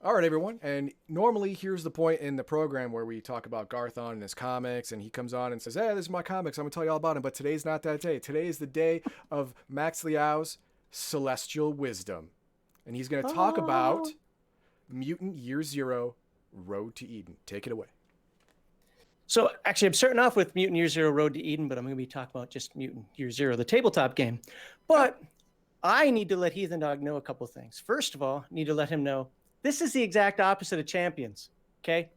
All right, everyone. And normally, here's the point in the program where we talk about Garthon and his comics, and he comes on and says, "Hey, this is my comics. I'm gonna tell you all about him." But today's not that day. Today is the day of MaxLiao's Celestial Wisdom, and he's gonna talk about Oh. Mutant Year Zero: Road to Eden. Take it away. So actually, I'm starting off with Mutant Year Zero Road to Eden, but I'm going to be talking about just Mutant Year Zero, the tabletop game. But I need to let Heathen Dog know a couple things. First of all, I need to let him know this is the exact opposite of Champions, okay?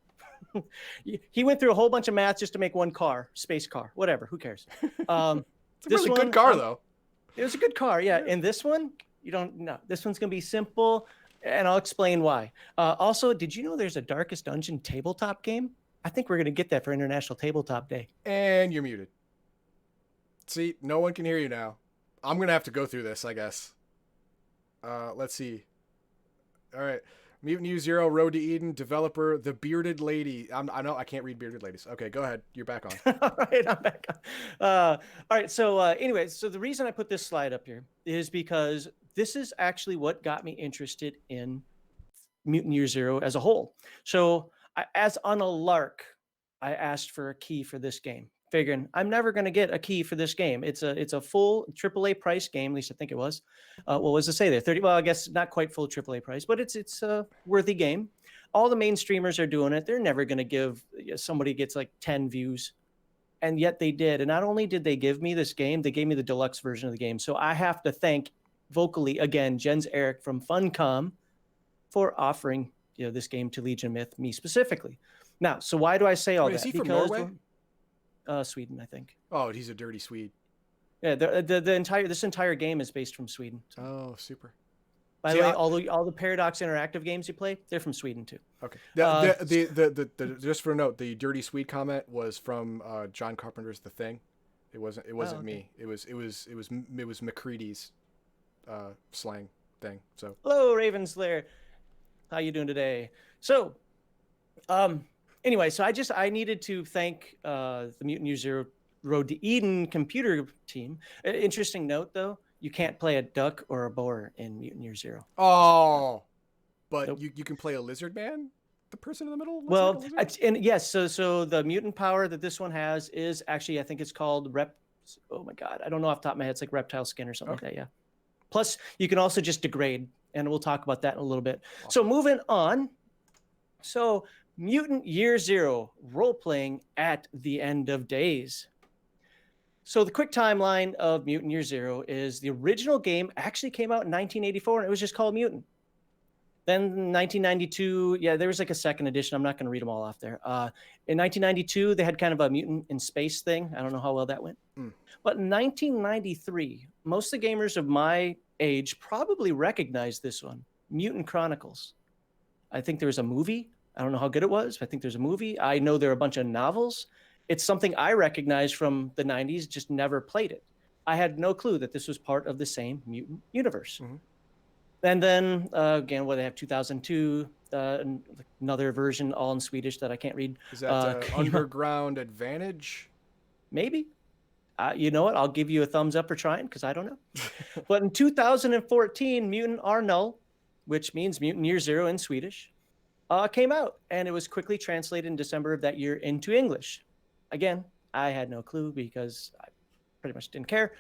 He went through a whole bunch of math just to make one car, space car, whatever, who cares? It's a really good car, though. It was a good car, yeah. And this one, you don't know. This one's going to be simple, and I'll explain why. Also, did you know there's a Darkest Dungeon tabletop game? I think we're going to get that for International Tabletop Day. And you're muted. See, no one can hear you now. I'm going to have to go through this, I guess. Let's see. All right. Mutant Year Zero, Road to Eden, developer, The Bearded Lady. I know I can't read Bearded Ladies. Okay, go ahead. You're back on. All right, I'm back on. All right, so anyway, so the reason I put this slide up here is because this is actually what got me interested in Mutant Year Zero as a whole. So as on a lark, I asked for a key for this game, figuring I'm never going to get a key for this game. It's a full AAA price game, at least I think it was. What was it say there? 30. Well, I guess not quite full AAA price, but it's a worthy game. All the main streamers are doing it. They're never going to give somebody gets like 10 views, and yet they did. And not only did they give me this game, they gave me the deluxe version of the game. So I have to thank vocally again Jens Eric from Funcom for offering this game to Legion Myth, me specifically. Now, so why do I say all that? Is he from Norway? Sweden, I think. Oh, he's a dirty Swede. Yeah, this entire game is based from Sweden. So. Oh, super. By the way, all the Paradox Interactive games you play, they're from Sweden too. Okay. Just for a note, the dirty Swede comment was from John Carpenter's The Thing. It wasn't me. It was McCready's slang thing. So hello, Ravenslayer. How you doing today? So, anyway, so I needed to thank the Mutant Year Zero Road to Eden computer team. Interesting note, though, you can't play a duck or a boar in Mutant Year Zero. Oh, but Nope. you can play a lizard man? The person in the middle? Well, and yes, so the mutant power that this one has is actually, I think it's called oh my God, I don't know off the top of my head. It's like reptile skin or something like that, yeah. Plus, you can also just degrade, and we'll talk about that in a little bit. Awesome. So moving on. So Mutant Year Zero, role-playing at the end of days. So the quick timeline of Mutant Year Zero is the original game actually came out in 1984, and it was just called Mutant. Then 1992, yeah, there was like a second edition. I'm not going to read them all off there. In 1992, they had kind of a mutant in space thing. I don't know how well that went. But in 1993, most of the gamers of my age probably recognized this one, Mutant Chronicles. I think there was a movie. I don't know how good it was, but I think there's a movie. I know there are a bunch of novels. It's something I recognize from the 90s, just never played it. I had no clue that this was part of the same mutant universe. Mm-hmm. And then, again, they have 2002, another version, all in Swedish that I can't read. Is that Underground Advantage? Maybe. You know what? I'll give you a thumbs up for trying, because I don't know. But in 2014, Mutant R Null, which means Mutant Year Zero in Swedish, came out. And it was quickly translated in December of that year into English. Again, I had no clue because I pretty much didn't care.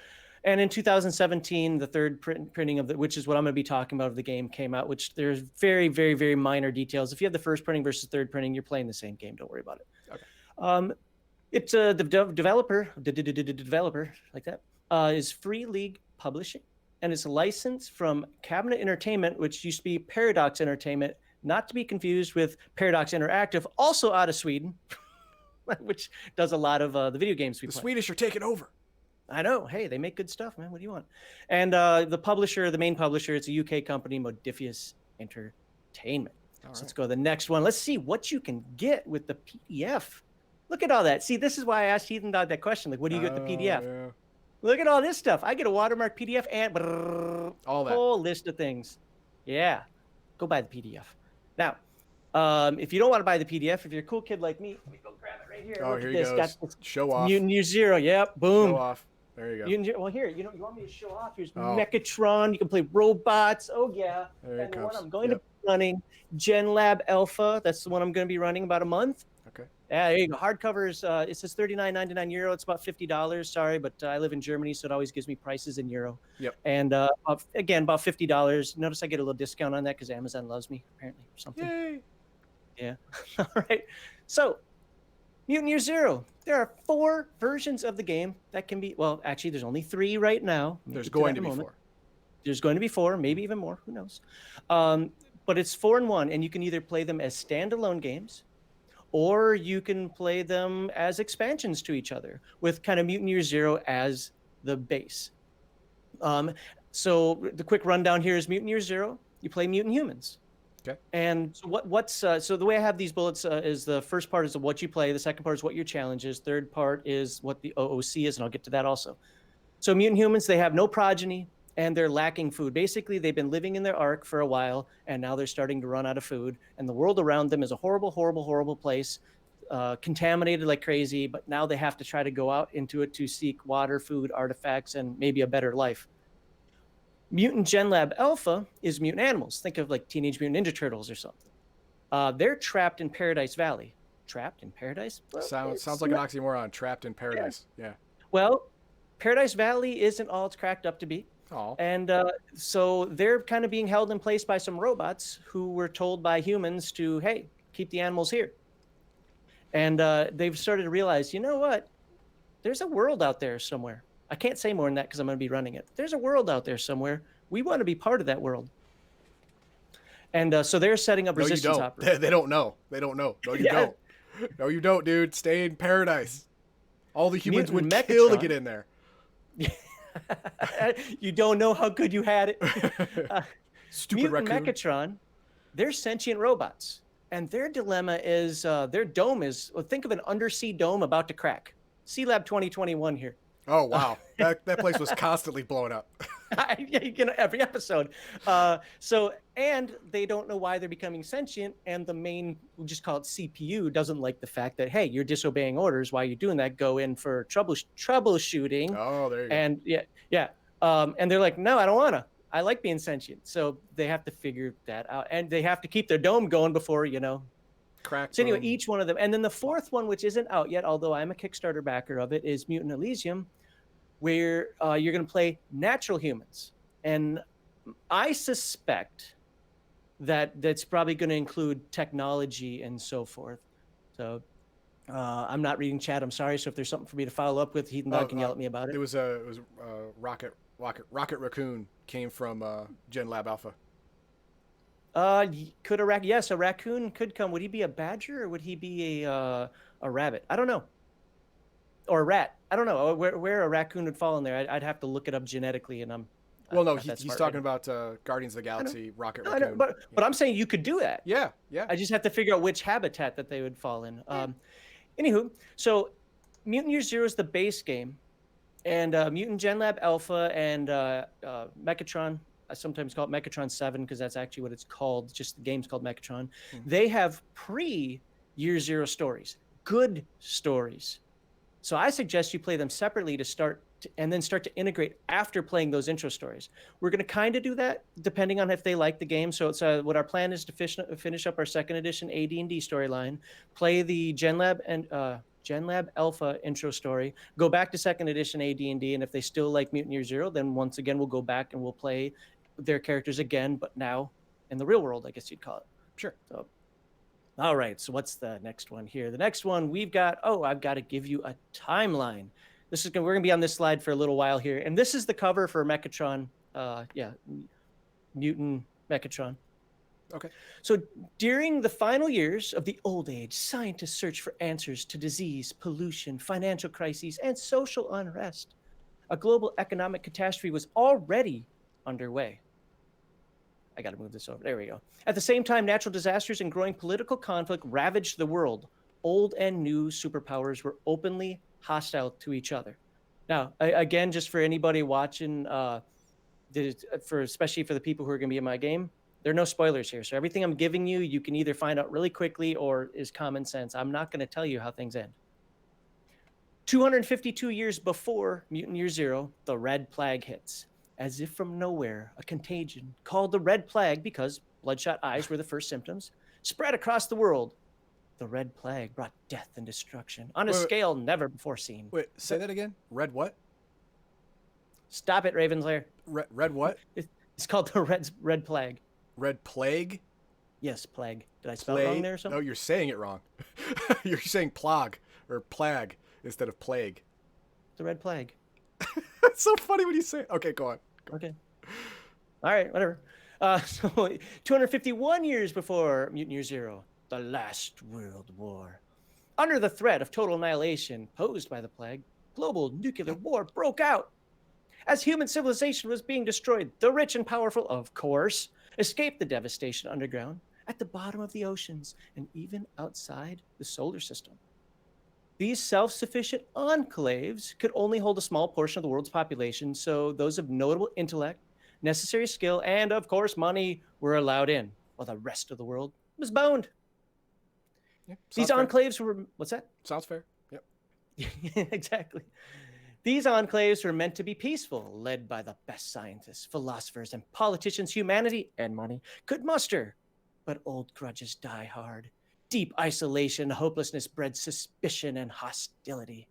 And in 2017, the third printing of which is what I'm going to be talking about of the game, came out, which there's very, very, very minor details. If you have the first printing versus third printing, you're playing the same game. Don't worry about it. Okay. It's the developer like that is Free League Publishing, and it's licensed from Cabinet Entertainment, which used to be Paradox Entertainment, not to be confused with Paradox Interactive, also out of Sweden, which does a lot of the video games we play. The Swedish are taking over. I know. Hey, they make good stuff, man. What do you want? And the main publisher, it's a UK company, Modifius Entertainment. All right. So let's go to the next one. Let's see what you can get with the PDF. Look at all that. See, this is why I asked Heathen Dog that question. Like, what do you get with the PDF? Yeah. Look at all this stuff. I get a watermark PDF and all that whole list of things. Yeah. Go buy the PDF. Now, if you don't want to buy the PDF, if you're a cool kid like me, let me go grab it right here. Oh, here you go. Show off. Mutant Year Zero. Yep. Boom. Show off. There you go. Well, here, you want me to show off? Here's Oh, Mechatron. You can play robots. Oh yeah. there it And the one comes. I'm going to Yep. be running, Genlab Alpha. That's the one I'm going to be running about a month. Okay. Yeah, there you go. Hardcovers. It says €39.99. It's about $50. Sorry, but I live in Germany, so it always gives me prices in euro. Yep. And again, about $50. Notice I get a little discount on that because Amazon loves me apparently or something. Yay. Yeah. All right. So, Mutant Year Zero. There are 4 versions of the game that can be. Well, actually, there's only 3 right now. There's going to be 4. There's going to be 4, maybe even more. Who knows? But it's 4 in 1, and you can either play them as standalone games, or you can play them as expansions to each other with kind of Mutant Year Zero as the base. So the quick rundown here is Mutant Year Zero. You play mutant humans. Okay. And so so the way I have these bullets is the first part is what you play. The second part is what your challenge is. Third part is what the OOC is, and I'll get to that also. So mutant humans, they have no progeny and they're lacking food. Basically, they've been living in their ark for a while, and now they're starting to run out of food. And the world around them is a horrible, horrible, horrible place, contaminated like crazy. But now they have to try to go out into it to seek water, food, artifacts, and maybe a better life. Mutant Genlab Alpha is mutant animals. Think of like Teenage Mutant Ninja Turtles or something. They're trapped in Paradise Valley. Trapped in Paradise? Well, sounds like an oxymoron. Trapped in paradise. Yeah. Well, Paradise Valley isn't all it's cracked up to be. Oh. And so they're kind of being held in place by some robots who were told by humans to, hey, keep the animals here. And they've started to realize, you know what? There's a world out there somewhere. I can't say more than that because I'm going to be running it. There's a world out there somewhere. We want to be part of that world. And so they're setting up resistance operations. They don't know. They don't know. No, you don't. No, you don't, dude. Stay in paradise. All the humans would kill to get in there. You don't know how good you had it. Stupid Mutant raccoon. Mechatron, they're sentient robots. And their dilemma is their dome is, well, think of an undersea dome about to crack. C-Lab 2021 here. Oh, wow. that place was constantly blowing up. Yeah, every episode. And they don't know why they're becoming sentient. And the main, we'll just call it CPU, doesn't like the fact that, hey, you're disobeying orders. Why are you doing that? Go in for troubleshooting. Oh, there you go. And and they're like, no, I don't want to. I like being sentient. So they have to figure that out. And they have to keep their dome going before, Crack. So anyway, each one of them. And then the fourth one, which isn't out yet, although I'm a Kickstarter backer of it, is Mutant Elysium, where you're going to play natural humans. And I suspect that that's probably going to include technology and so forth. So I'm not reading chat. I'm sorry. So if there's something for me to follow up with, Heathen Dog can yell at me about it. It was Rocket Raccoon came from Genlab Alpha. Could a raccoon? Yes, a raccoon could come. Would he be a badger or would he be a rabbit? I don't know. Or a rat. I don't know where a raccoon would fall in there. I'd have to look it up genetically, and Well, no, he's talking about Guardians of the Galaxy, Rocket Raccoon. But I'm saying you could do that. Yeah. I just have to figure out which habitat that they would fall in. Anywho, so Mutant Year Zero is the base game, and Mutant Genlab Alpha and Mechatron, I sometimes call it Mechatron 7 because that's actually what it's called. Just the game's called Mechatron. Mm-hmm. They have pre-Year Zero stories, good stories. So I suggest you play them separately and then start to integrate after playing those intro stories. We're going to kind of do that depending on if they like the game. So it's what our plan is to finish up our second edition AD&D storyline, play the Genlab and Genlab Alpha intro story, go back to second edition AD&D, and if they still like Mutant Year Zero, then once again we'll go back and we'll play their characters again, but now in the real world, I guess you'd call it. Sure. So, all right. So what's the next one here? The next one we've got. Oh, I've got to give you a timeline. We're gonna be on this slide for a little while here, and this is the cover for Mechatron. Mutant Mechatron. Okay. So during the final years of the old age, scientists search for answers to disease, pollution, financial crises, and social unrest. A global economic catastrophe was already underway. I got to move this over. There we go. At the same time, natural disasters and growing political conflict ravaged the world. Old and new superpowers were openly hostile to each other. Now, again, just for anybody watching, especially for the people who are going to be in my game, there are no spoilers here. So everything I'm giving you, you can either find out really quickly or is common sense. I'm not going to tell you how things end. 252 years before Mutant Year Zero, the Red Plague hits. As if from nowhere, a contagion called the Red Plague, because bloodshot eyes were the first symptoms, spread across the world. The Red Plague brought death and destruction on a Wait, scale never before seen. wait, say that again. Red what? Stop it, Ravenslayer. Red what? It's called the Red Plague. Red plague? Yes, plague. Did I spell it wrong there or something? No, you're saying it wrong. You're saying plague or plague instead of plague. The Red Plague. It's so funny when you say it. Okay, go on. Okay. All right, whatever. So 251 years before Mutant Year Zero, the last world war. Under the threat of total annihilation posed by the plague, global nuclear war broke out. As human civilization was being destroyed, the rich and powerful, of course, escaped the devastation underground, at the bottom of the oceans, and even outside the solar system. These self-sufficient enclaves could only hold a small portion of the world's population, so those of notable intellect, necessary skill, and, of course, money were allowed in, while the rest of the world was boned. Yeah, These enclaves were... What's that? Sounds fair. Yep. Exactly. These enclaves were meant to be peaceful, led by the best scientists, philosophers, and politicians humanity and money could muster. But old grudges die hard. Deep isolation and hopelessness bred suspicion and hostility.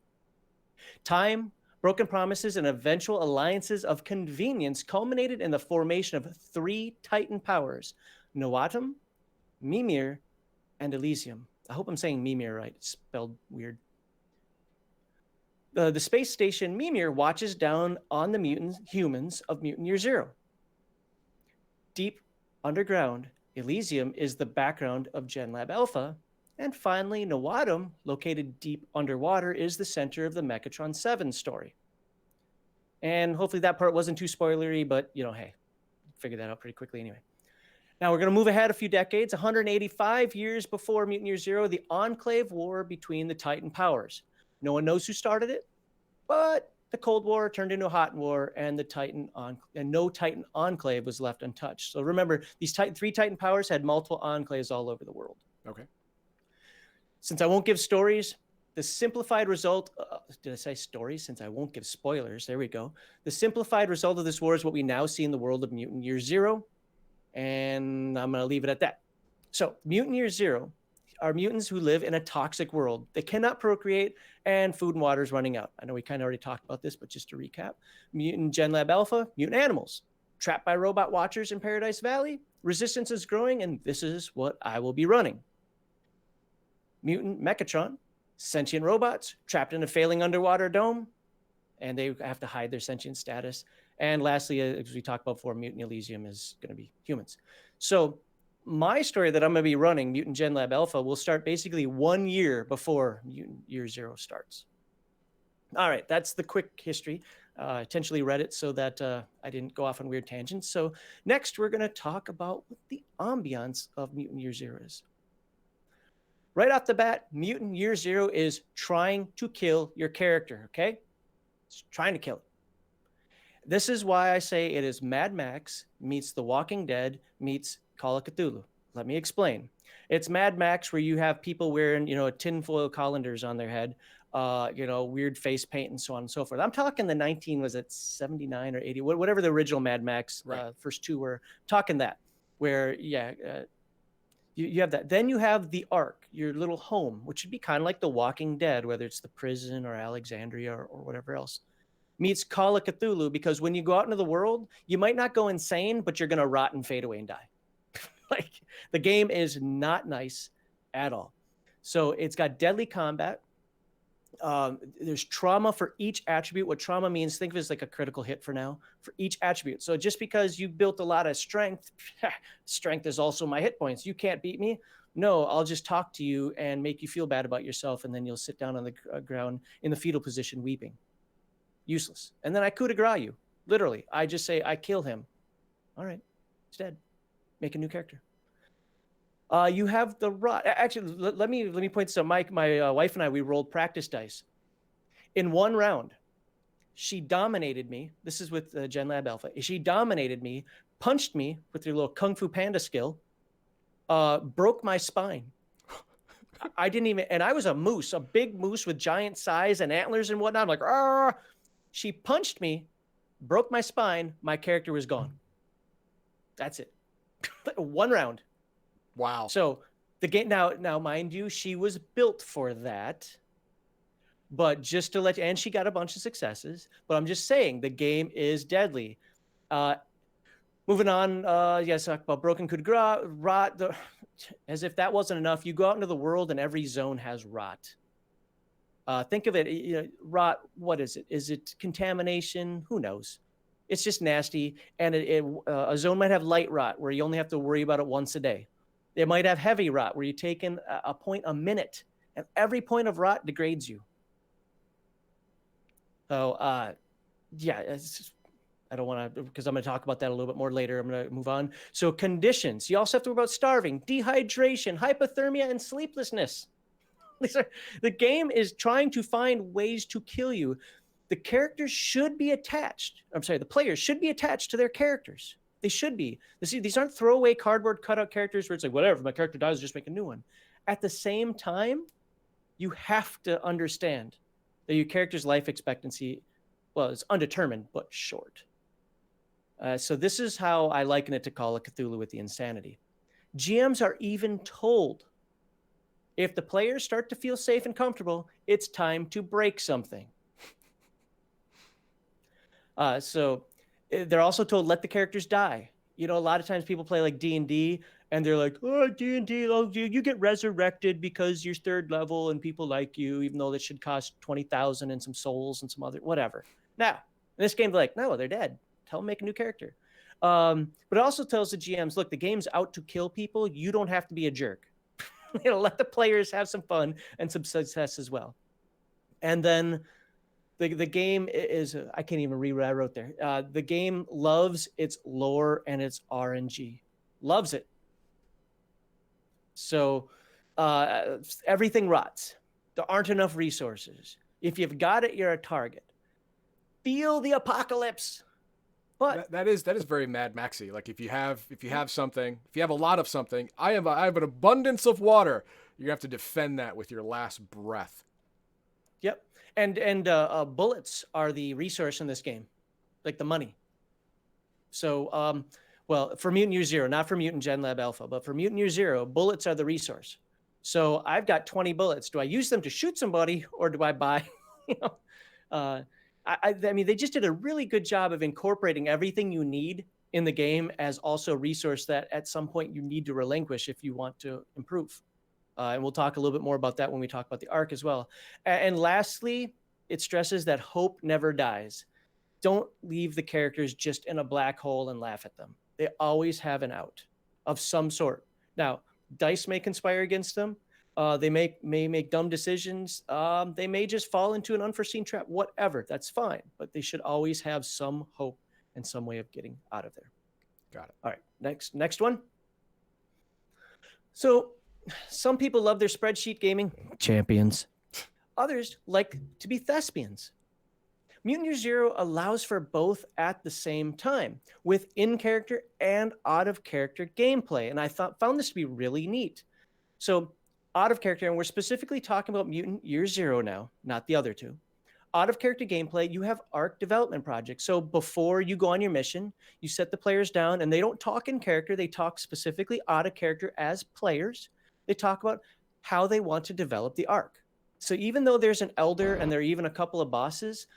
Time, broken promises, and eventual alliances of convenience culminated in the formation of 3 Titan powers, Noatum, Mimir, and Elysium. I hope I'm saying Mimir right. It's spelled weird. The space station Mimir watches down on the humans of Mutant Year Zero. Deep underground, Elysium is the background of Genlab Alpha. And finally, Noatum, located deep underwater, is the center of the Mechatron 7 story. And hopefully that part wasn't too spoilery, but, hey, figure that out pretty quickly anyway. Now we're going to move ahead a few decades. 185 years before Mutant Year Zero, the Enclave War between the Titan powers. No one knows who started it, but the Cold War turned into a hot war, and no Titan enclave was left untouched. So remember, these 3 Titan powers had multiple enclaves all over the world. Okay. Since I won't give stories, the simplified result, did I say stories? Since I won't give spoilers, there we go. The simplified result of this war is what we now see in the world of Mutant Year Zero, and I'm going to leave it at that. So Mutant Year Zero are mutants who live in a toxic world. They cannot procreate, and food and water is running out. I know we kind of already talked about this, but just to recap, Mutant Genlab Alpha, mutant animals, trapped by robot watchers in Paradise Valley, resistance is growing, and this is what I will be running. Mutant Mechatron, sentient robots, trapped in a failing underwater dome, and they have to hide their sentient status. And lastly, as we talked about before, Mutant Elysium is going to be humans. So my story that I'm going to be running, Mutant Genlab Alpha, will start basically 1 year before Mutant Year Zero starts. All right, that's the quick history. I intentionally read it so that I didn't go off on weird tangents. So next, we're going to talk about what the ambiance of Mutant Year Zero is. Right off the bat, Mutant Year Zero is trying to kill your character, okay? It's trying to kill it. This is why I say it is Mad Max meets The Walking Dead meets Call of Cthulhu. Let me explain. It's Mad Max where you have people wearing, tinfoil colanders on their head, weird face paint and so on and so forth. I'm talking the 79 or 80, whatever the original Mad Max first 2 were. I'm talking that, where, you have that. Then you have the Ark, your little home, which would be kind of like The Walking Dead, whether it's the prison or Alexandria or whatever else. Meets Call of Cthulhu, because when you go out into the world, you might not go insane, but you're going to rot and fade away and die. Like, the game is not nice at all. So it's got deadly combat. There's trauma for each attribute. What trauma means, think of it as like a critical hit for now, for each attribute. So just because you built a lot of strength, strength is also my hit points. You can't beat me. No, I'll just talk to you and make you feel bad about yourself, and then you'll sit down on the ground in the fetal position weeping. Useless. And then I coup de grace you. Literally. I just say, I kill him. All right. He's dead. Make a new character. You have the rod. Actually, let me point this out. My wife and I, we rolled practice dice. In 1 round, she dominated me. This is with Genlab Alpha. She dominated me, punched me with her little Kung Fu Panda skill, broke my spine. I didn't even, and I was a moose, a big moose with giant size and antlers and whatnot. I'm like, ah. She punched me, broke my spine. My character was gone. That's it. 1 round. Wow. So the game now, mind you, she was built for that. But just to let you, and she got a bunch of successes. But I'm just saying the game is deadly. Moving on, yes, talk about broken could rot. As if that wasn't enough, you go out into the world and every zone has rot. Think of it, rot. What is it? Is it contamination? Who knows? It's just nasty. And a zone might have light rot where you only have to worry about it once a day. It might have heavy rot where you take in a point a minute, and every point of rot degrades you. So, yeah, I don't want to, because I'm going to talk about that a little bit more later. I'm going to move on. So conditions. You also have to worry about starving, dehydration, hypothermia, and sleeplessness. The game is trying to find ways to kill you. The characters should be attached. I'm sorry, the players should be attached to their characters. They should be. These aren't throwaway cardboard cutout characters where it's like, whatever, if my character dies, just make a new one. At the same time, you have to understand that your character's life expectancy, well, it's undetermined, but short. So this is how I liken it to Call of Cthulhu with the insanity. GMs are even told, if the players start to feel safe and comfortable, it's time to break something. So they're also told, let the characters die. A lot of times people play like D&D, and they're like, oh, D&D, oh, you get resurrected because you're 3rd level and people like you, even though that should cost 20,000 and some souls and some other, whatever. Now, in this game, they're like, no, they're dead. Tell them make a new character. But it also tells the GMs, look, the game's out to kill people. You don't have to be a jerk. Let the players have some fun and some success as well. And then the game is, I can't even read what I wrote there. The game loves its lore and its RNG. Loves it. So everything rots. There aren't enough resources. If you've got it, you're a target. Feel the apocalypse. But that is very Mad Maxy. Like if you have something, if you have a lot of something, I have an abundance of water. You have to defend that with your last breath. Yep. And bullets are the resource in this game, like the money. So well, for Mutant Year Zero, not for Mutant Genlab Alpha, but for Mutant Year Zero, bullets are the resource. So I've got 20 bullets. Do I use them to shoot somebody, or do I buy? I mean, they just did a really good job of incorporating everything you need in the game as also a resource that at some point you need to relinquish if you want to improve. And we'll talk a little bit more about that when we talk about the arc as well. And lastly, it stresses that hope never dies. Don't leave the characters just in a black hole and laugh at them. They always have an out of some sort. Now, dice may conspire against them. They may make dumb decisions. They may just fall into an unforeseen trap, whatever. That's fine. But they should always have some hope and some way of getting out of there. Got it. All right, next one. So some people love their spreadsheet gaming champions. Others like to be thespians. Mutant Year Zero allows for both at the same time, with in-character and out-of-character gameplay. And I found this to be really neat. So out of character, and we're specifically talking about Mutant Year Zero now, not the other two. Out of character gameplay, you have arc development projects. So before you go on your mission, you set the players down, and they don't talk in character. They talk specifically out of character as players. They talk about how they want to develop the arc. So even though there's an elder and there are even a couple of bosses,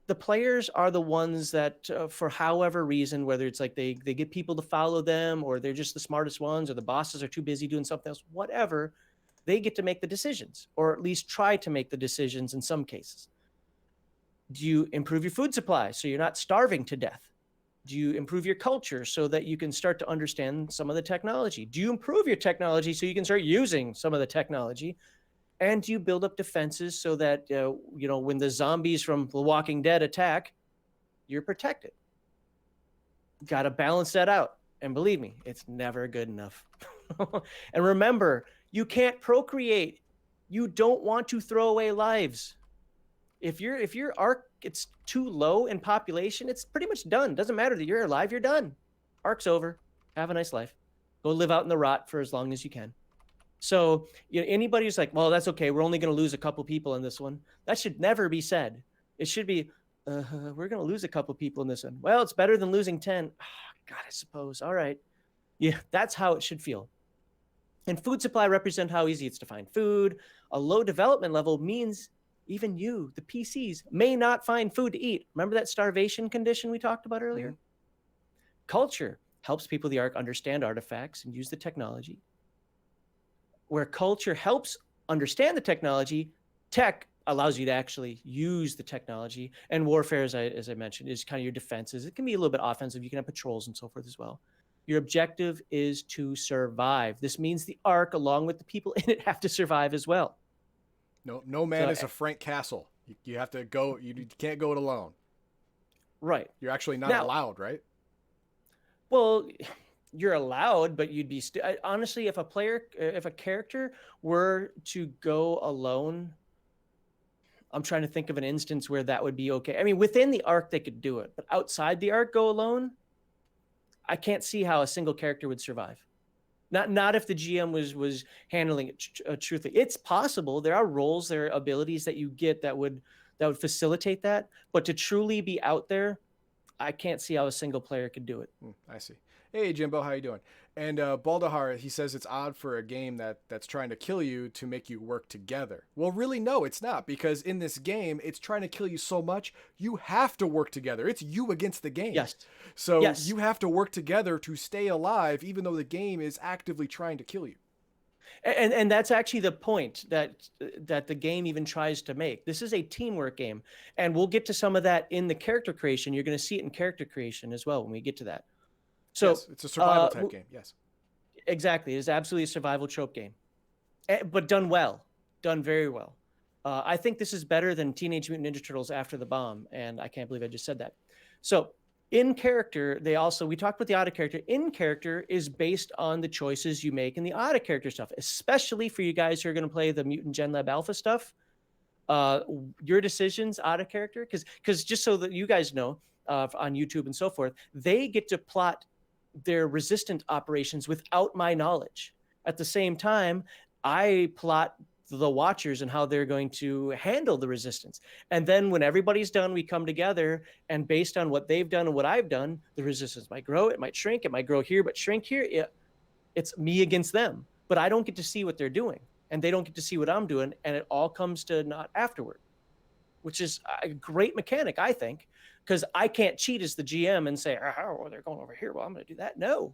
the players are the ones that, for however reason, whether it's like they get people to follow them, or they're just the smartest ones, or the bosses are too busy doing something else, whatever, they get to make the decisions, or at least try to make the decisions in some cases. Do you improve your food supply so you're not starving to death? Do you improve your culture so that you can start to understand some of the technology? Do you improve your technology so you can start using some of the technology? And do you build up defenses so that, when the zombies from The Walking Dead attack, you're protected? Got to balance that out. And believe me, it's never good enough. And remember, you can't procreate. You don't want to throw away lives. If your arc gets too low in population, it's pretty much done. Doesn't matter that you're alive, you're done. Arc's over. Have a nice life. Go live out in the rot for as long as you can. So anybody who's like, well, that's okay, we're only going to lose a couple people in this one. That should never be said. It should be, we're going to lose a couple people in this one. Well, it's better than losing 10. Oh, God, I suppose. All right. Yeah, that's how it should feel. And food supply represent how easy it's to find food. A low development level means even you, the PCs, may not find food to eat. Remember that starvation condition we talked about earlier? Culture helps people of the Ark understand artifacts and use the technology. Where culture helps understand the technology, tech allows you to actually use the technology. And warfare, as I mentioned, is kind of your defenses. It can be a little bit offensive. You can have patrols and so forth as well. Your objective is to survive. This means the Ark, along with the people in it, have to survive as well. No man is a Frank Castle. You have to go. You can't go it alone. Right. You're actually not allowed, right? Well, you're allowed, but you'd be honestly, if a character were to go alone, I'm trying to think of an instance where that would be okay. I mean, within the Ark they could do it, but outside the Ark, go alone, I can't see how a single character would survive. Not if the GM was handling it truthfully. It's possible. There are roles, there are abilities that you get that would facilitate that, but to truly be out there, I can't see how a single player could do it. I see. Hey, Jimbo, how you doing? And Baldahar, he says it's odd for a game that's trying to kill you to make you work together. Well, really, no, it's not, because in this game, it's trying to kill you so much, you have to work together. It's you against the game. Yes. So you have to work together to stay alive, even though the game is actively trying to kill you. And that's actually the point that the game even tries to make. This is a teamwork game, and we'll get to some of that in the character creation. You're going to see it in character creation as well when we get to that. So yes, it's a survival type game. Yes, exactly. It is absolutely a survival trope game, but done well, done very well. I think this is better than Teenage Mutant Ninja Turtles After the Bomb, and I can't believe I just said that. So in character, we talked about the auto character. In character is based on the choices you make in the auto character stuff, especially for you guys who are going to play the Mutant Genlab Alpha stuff. Your decisions, auto character, because just so that you guys know, on YouTube and so forth, they get to plot their resistant operations without my knowledge. At the same time, I plot the watchers and how they're going to handle the resistance. And then when everybody's done, we come together, and based on what they've done and what I've done, the resistance might grow, it might shrink, it might grow here, but shrink here. It's me against them, but I don't get to see what they're doing, and they don't get to see what I'm doing, and it all comes to naught afterward, which is a great mechanic, I think, because I can't cheat as the GM and say, oh, they're going over here, well, I'm going to do that. No.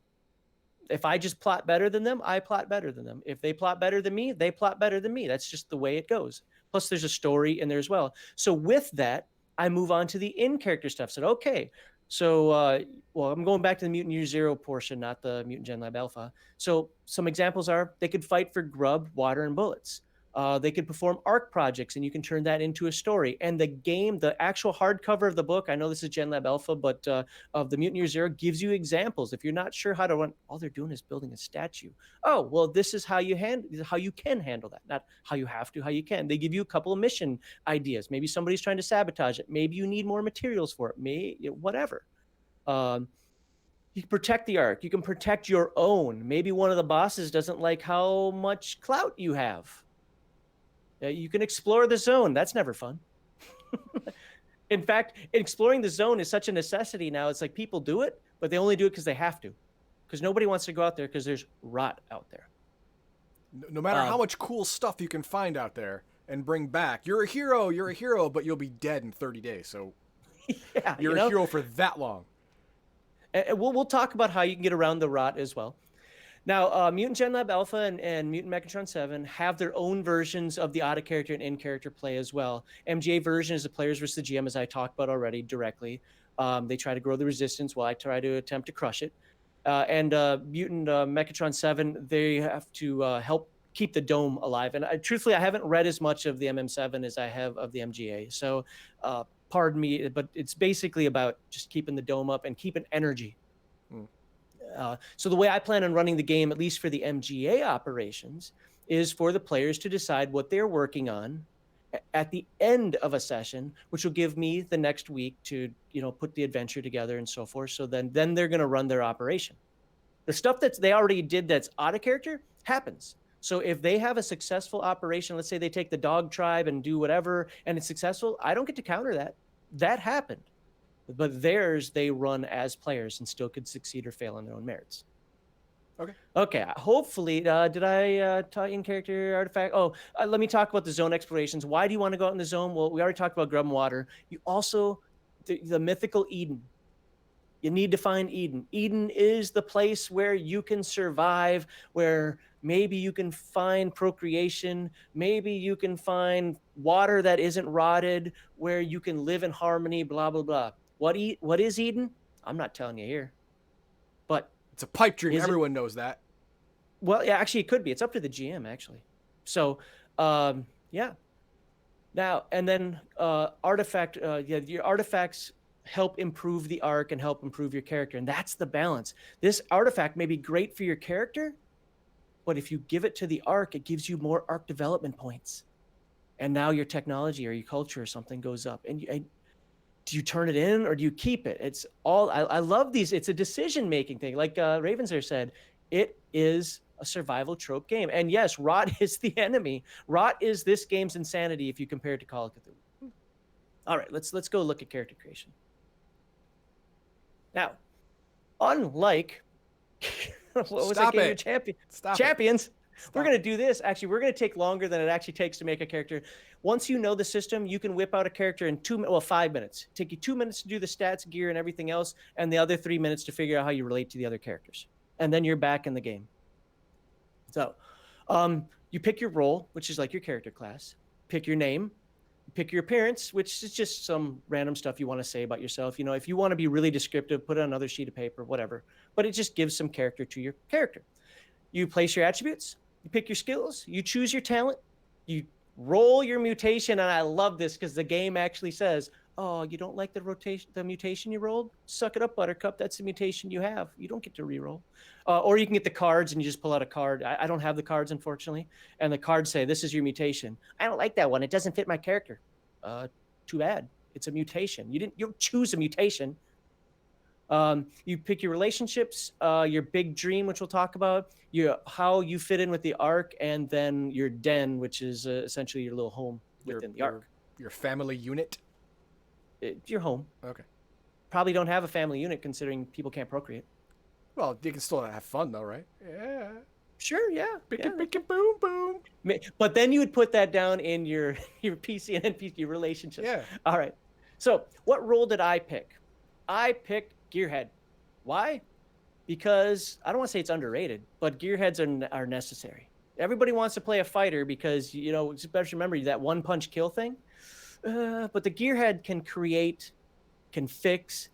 If I just plot better than them, I plot better than them. If they plot better than me, they plot better than me. That's just the way it goes. Plus, there's a story in there as well. So with that, I move on to the in-character stuff. Said, okay, so, I'm going back to the Mutant Year Zero portion, not the Mutant Genlab Alpha. So some examples are they could fight for grub, water, and bullets. They could perform ARC projects, and you can turn that into a story. And the game, the actual hardcover of the book, I know this is Genlab Alpha, but of the Mutant Year Zero gives you examples. If you're not sure how to run, all they're doing is building a statue. Oh, well, this is how you can handle that. Not how you have to, how you can. They give you a couple of mission ideas. Maybe somebody's trying to sabotage it. Maybe you need more materials for it. Whatever. You can protect the Ark. You can protect your own. Maybe one of the bosses doesn't like how much clout you have. You can explore the zone. That's never fun. In fact, exploring the zone is such a necessity now. It's like people do it, but they only do it because they have to. Because nobody wants to go out there because there's rot out there. No matter how much cool stuff you can find out there and bring back, you're a hero, but you'll be dead in 30 days. So yeah, you're a hero for that long. And we'll talk about how you can get around the rot as well. Now, Mutant Genlab Alpha and Mutant Mechatron 7 have their own versions of the auto character and in-character play as well. MGA version is the players versus the GM, as I talked about already directly. They try to grow the resistance while I try to attempt to crush it. And Mutant Mechatron 7, they have to help keep the dome alive. And truthfully, I haven't read as much of the MM7 as I have of the MGA. So pardon me, but it's basically about just keeping the dome up and keeping energy. So the way I plan on running the game, at least for the MGA operations, is for the players to decide what they're working on at the end of a session, which will give me the next week to, put the adventure together and so forth. So then they're going to run their operation. The stuff that they already did that's auto character happens. So if they have a successful operation, let's say they take the dog tribe and do whatever, and it's successful, I don't get to counter that. That happened. But theirs, they run as players and still could succeed or fail on their own merits. Okay. Okay. Hopefully, did I talk in character artifact? Oh, let me talk about the zone explorations. Why do you want to go out in the zone? Well, we already talked about grub and water. You also, the mythical Eden. You need to find Eden. Eden is the place where you can survive, where maybe you can find procreation, maybe you can find water that isn't rotted, where you can live in harmony, blah, blah, blah. What is Eden? I'm not telling you here. But it's a pipe dream. Everyone knows that. Well, yeah, actually, it could be. It's up to the GM, actually. So, yeah. Now, and then artifact, your artifacts help improve the arc and help improve your character. And that's the balance. This artifact may be great for your character, but if you give it to the arc, it gives you more arc development points. And now your technology or your culture or something goes up. And do you turn it in or do you keep it? It's all, I love these. It's a decision-making thing. Like Ravenser said, it is a survival trope game. And yes, rot is the enemy. Rot is this game's insanity if you compare it to Call of Cthulhu. All right, let's go look at character creation. Now, unlike what was that game? Champions. We're going to do this. Actually, we're going to take longer than it actually takes to make a character. Once you know the system, you can whip out a character in 5 minutes. Take you 2 minutes to do the stats, gear, and everything else, and the other 3 minutes to figure out how you relate to the other characters. And then you're back in the game. So you pick your role, which is like your character class. Pick your name. Pick your appearance, which is just some random stuff you want to say about yourself. You know, if you want to be really descriptive, put it on another sheet of paper, whatever. But it just gives some character to your character. You place your attributes. You pick your skills. You choose your talent. You roll your mutation. And I love this because the game actually says, oh, you don't like the mutation you rolled? Suck it up, Buttercup. That's the mutation you have. You don't get to reroll. Or you can get the cards and you just pull out a card. I don't have the cards, unfortunately. And the cards say, this is your mutation. I don't like that one. It doesn't fit my character. Too bad. It's a mutation. You don't choose a mutation. You pick your relationships, your big dream, which we'll talk about, how you fit in with the arc, and then your den, which is essentially your little home within the arc. Your family unit? Your home. Okay. Probably don't have a family unit considering people can't procreate. Well, you can still have fun though, right? Yeah. Sure, yeah. Bicky, boom, boom. But then you would put that down in your PC and NPC relationships. Yeah. All right. So what role did I pick? I picked Gearhead. Why? Because I don't want to say it's underrated, but Gearheads are necessary. Everybody wants to play a fighter because, you know, especially remember that one punch kill thing. But the Gearhead can create, can fix,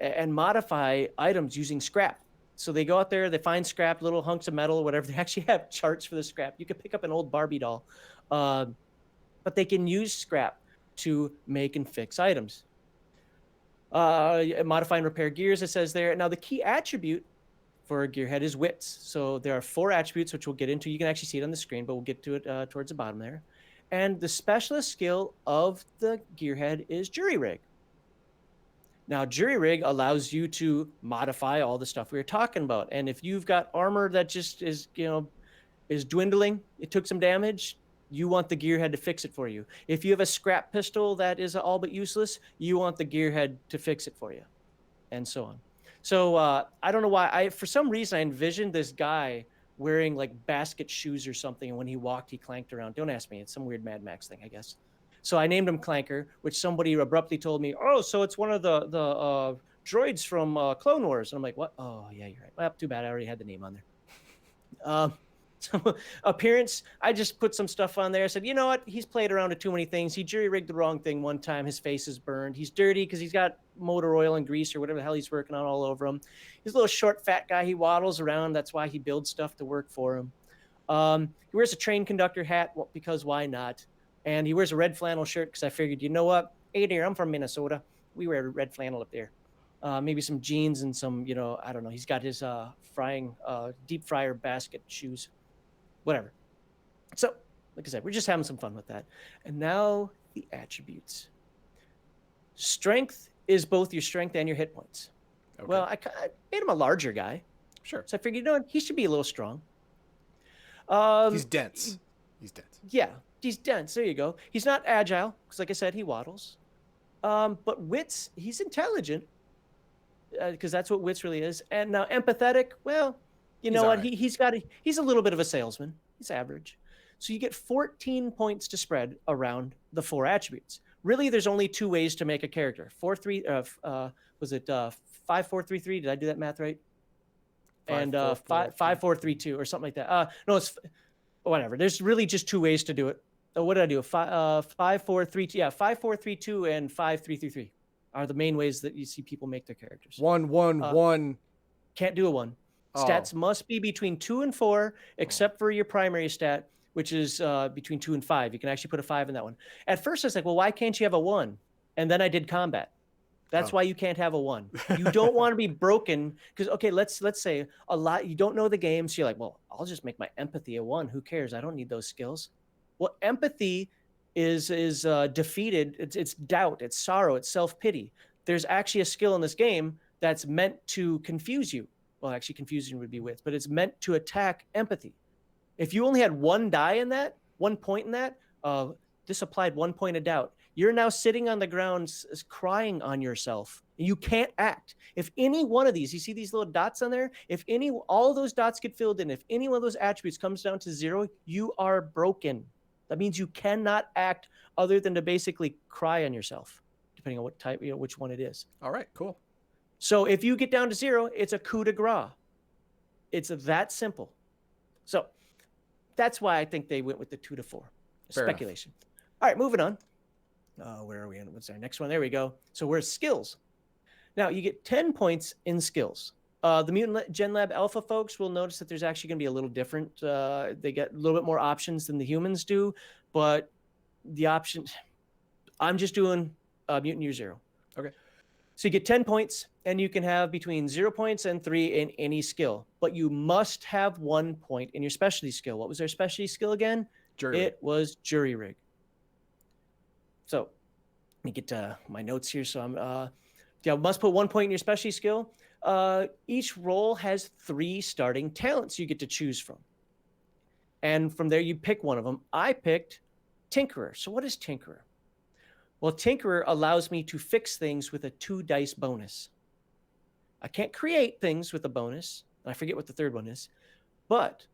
and modify items using scrap. So they go out there, they find scrap, little hunks of metal, whatever. They actually have charts for the scrap. You can pick up an old Barbie doll. But they can use scrap to make and fix items. Modify and repair gears, it says there. Now, the key attribute for a Gearhead is wits. So there are 4 attributes, which we'll get into. You can actually see it on the screen, but we'll get to it towards the bottom there. And the specialist skill of the Gearhead is Jury Rig. Now, Jury Rig allows you to modify all the stuff we were talking about. And if you've got armor that just is, is dwindling, it took some damage, you want the Gearhead to fix it for you. If you have a scrap pistol that is all but useless, you want the Gearhead to fix it for you, and so on. So I don't know why. For some reason, I envisioned this guy wearing like basket shoes or something, and when he walked, he clanked around. Don't ask me. It's some weird Mad Max thing, I guess. So I named him Clanker, which somebody abruptly told me, oh, so it's one of the droids from Clone Wars. And I'm like, what? Oh, yeah, you're right. Well, too bad. I already had the name on there. So appearance, I just put some stuff on there. I said, you know what? He's played around with too many things. He jury-rigged the wrong thing one time. His face is burned. He's dirty because he's got motor oil and grease or whatever the hell he's working on all over him. He's a little short, fat guy. He waddles around. That's why he builds stuff to work for him. He wears a train conductor hat because why not? And he wears a red flannel shirt because I figured, you know what? Hey there, I'm from Minnesota. We wear red flannel up there. Maybe some jeans and some, I don't know. He's got his deep fryer basket shoes. Whatever. So, like I said, we're just having some fun with that. And now the attributes. Strength is both your strength and your hit points. Okay. Well, I made him a larger guy. Sure. So I figured, he should be a little strong. He's dense. He's dense. Yeah, he's dense. There you go. He's not agile because, like I said, he waddles. But wits, he's intelligent because that's what wits really is. And now empathetic, well, you He's know all what? right. He's a little bit of a salesman. He's average. So you get 14 points to spread around the 4 attributes. Really, there's only 2 ways to make a character. 5 4 3 3? Did I do that math right? And 5 4 3 2 or something like that. No, it's whatever. There's really just 2 ways to do it. What did I do? 5 4 3 2. Yeah, 5 4 3 2 and 5 3 3 3 are the main ways that you see people make their characters. 1 1 1. Can't do a 1. Oh. Stats must be between 2 and 4, except for your primary stat, which is between 2 and 5. You can actually put a 5 in that one. At first, I was like, well, why can't you have a 1? And then I did combat. That's why you can't have a 1. You don't want to be broken because, okay, let's say a lot, you don't know the game. So you're like, well, I'll just make my empathy a 1. Who cares? I don't need those skills. Well, empathy is defeated. It's doubt, it's sorrow, it's self-pity. There's actually a skill in this game that's meant to confuse you. Well, actually, confusion would be wits, but it's meant to attack empathy. If you only had 1 die in that, 1 point in that, this applied 1 point of doubt. You're now sitting on the ground crying on yourself. You can't act. If any one of these, you see these little dots on there? If all of those dots get filled in, if any one of those attributes comes down to 0, you are broken. That means you cannot act other than to basically cry on yourself, depending on what type, which one it is. All right, cool. So if you get down to 0, it's a coup de grace. It's that simple. So that's why I think they went with the 2 to 4. Fair Speculation. Enough. All right, moving on. Where are we? What's our next one? There we go. So where's skills? Now you get 10 points in skills. The Mutant Genlab Alpha folks will notice that there's actually going to be a little different. They get a little bit more options than the humans do, but the option, I'm just doing Mutant Year 0. Okay. So you get 10 points, and you can have between 0 points and 3 in any skill, but you must have 1 point in your specialty skill. What was their specialty skill again? It was jury rig. So let me get my notes here. So I'm must put 1 point in your specialty skill. Each role has 3 starting talents you get to choose from. And from there, you pick one of them. I picked Tinkerer. So what is Tinkerer? Well, Tinkerer allows me to fix things with a 2 dice bonus. I can't create things with a bonus. I forget what the third one is. But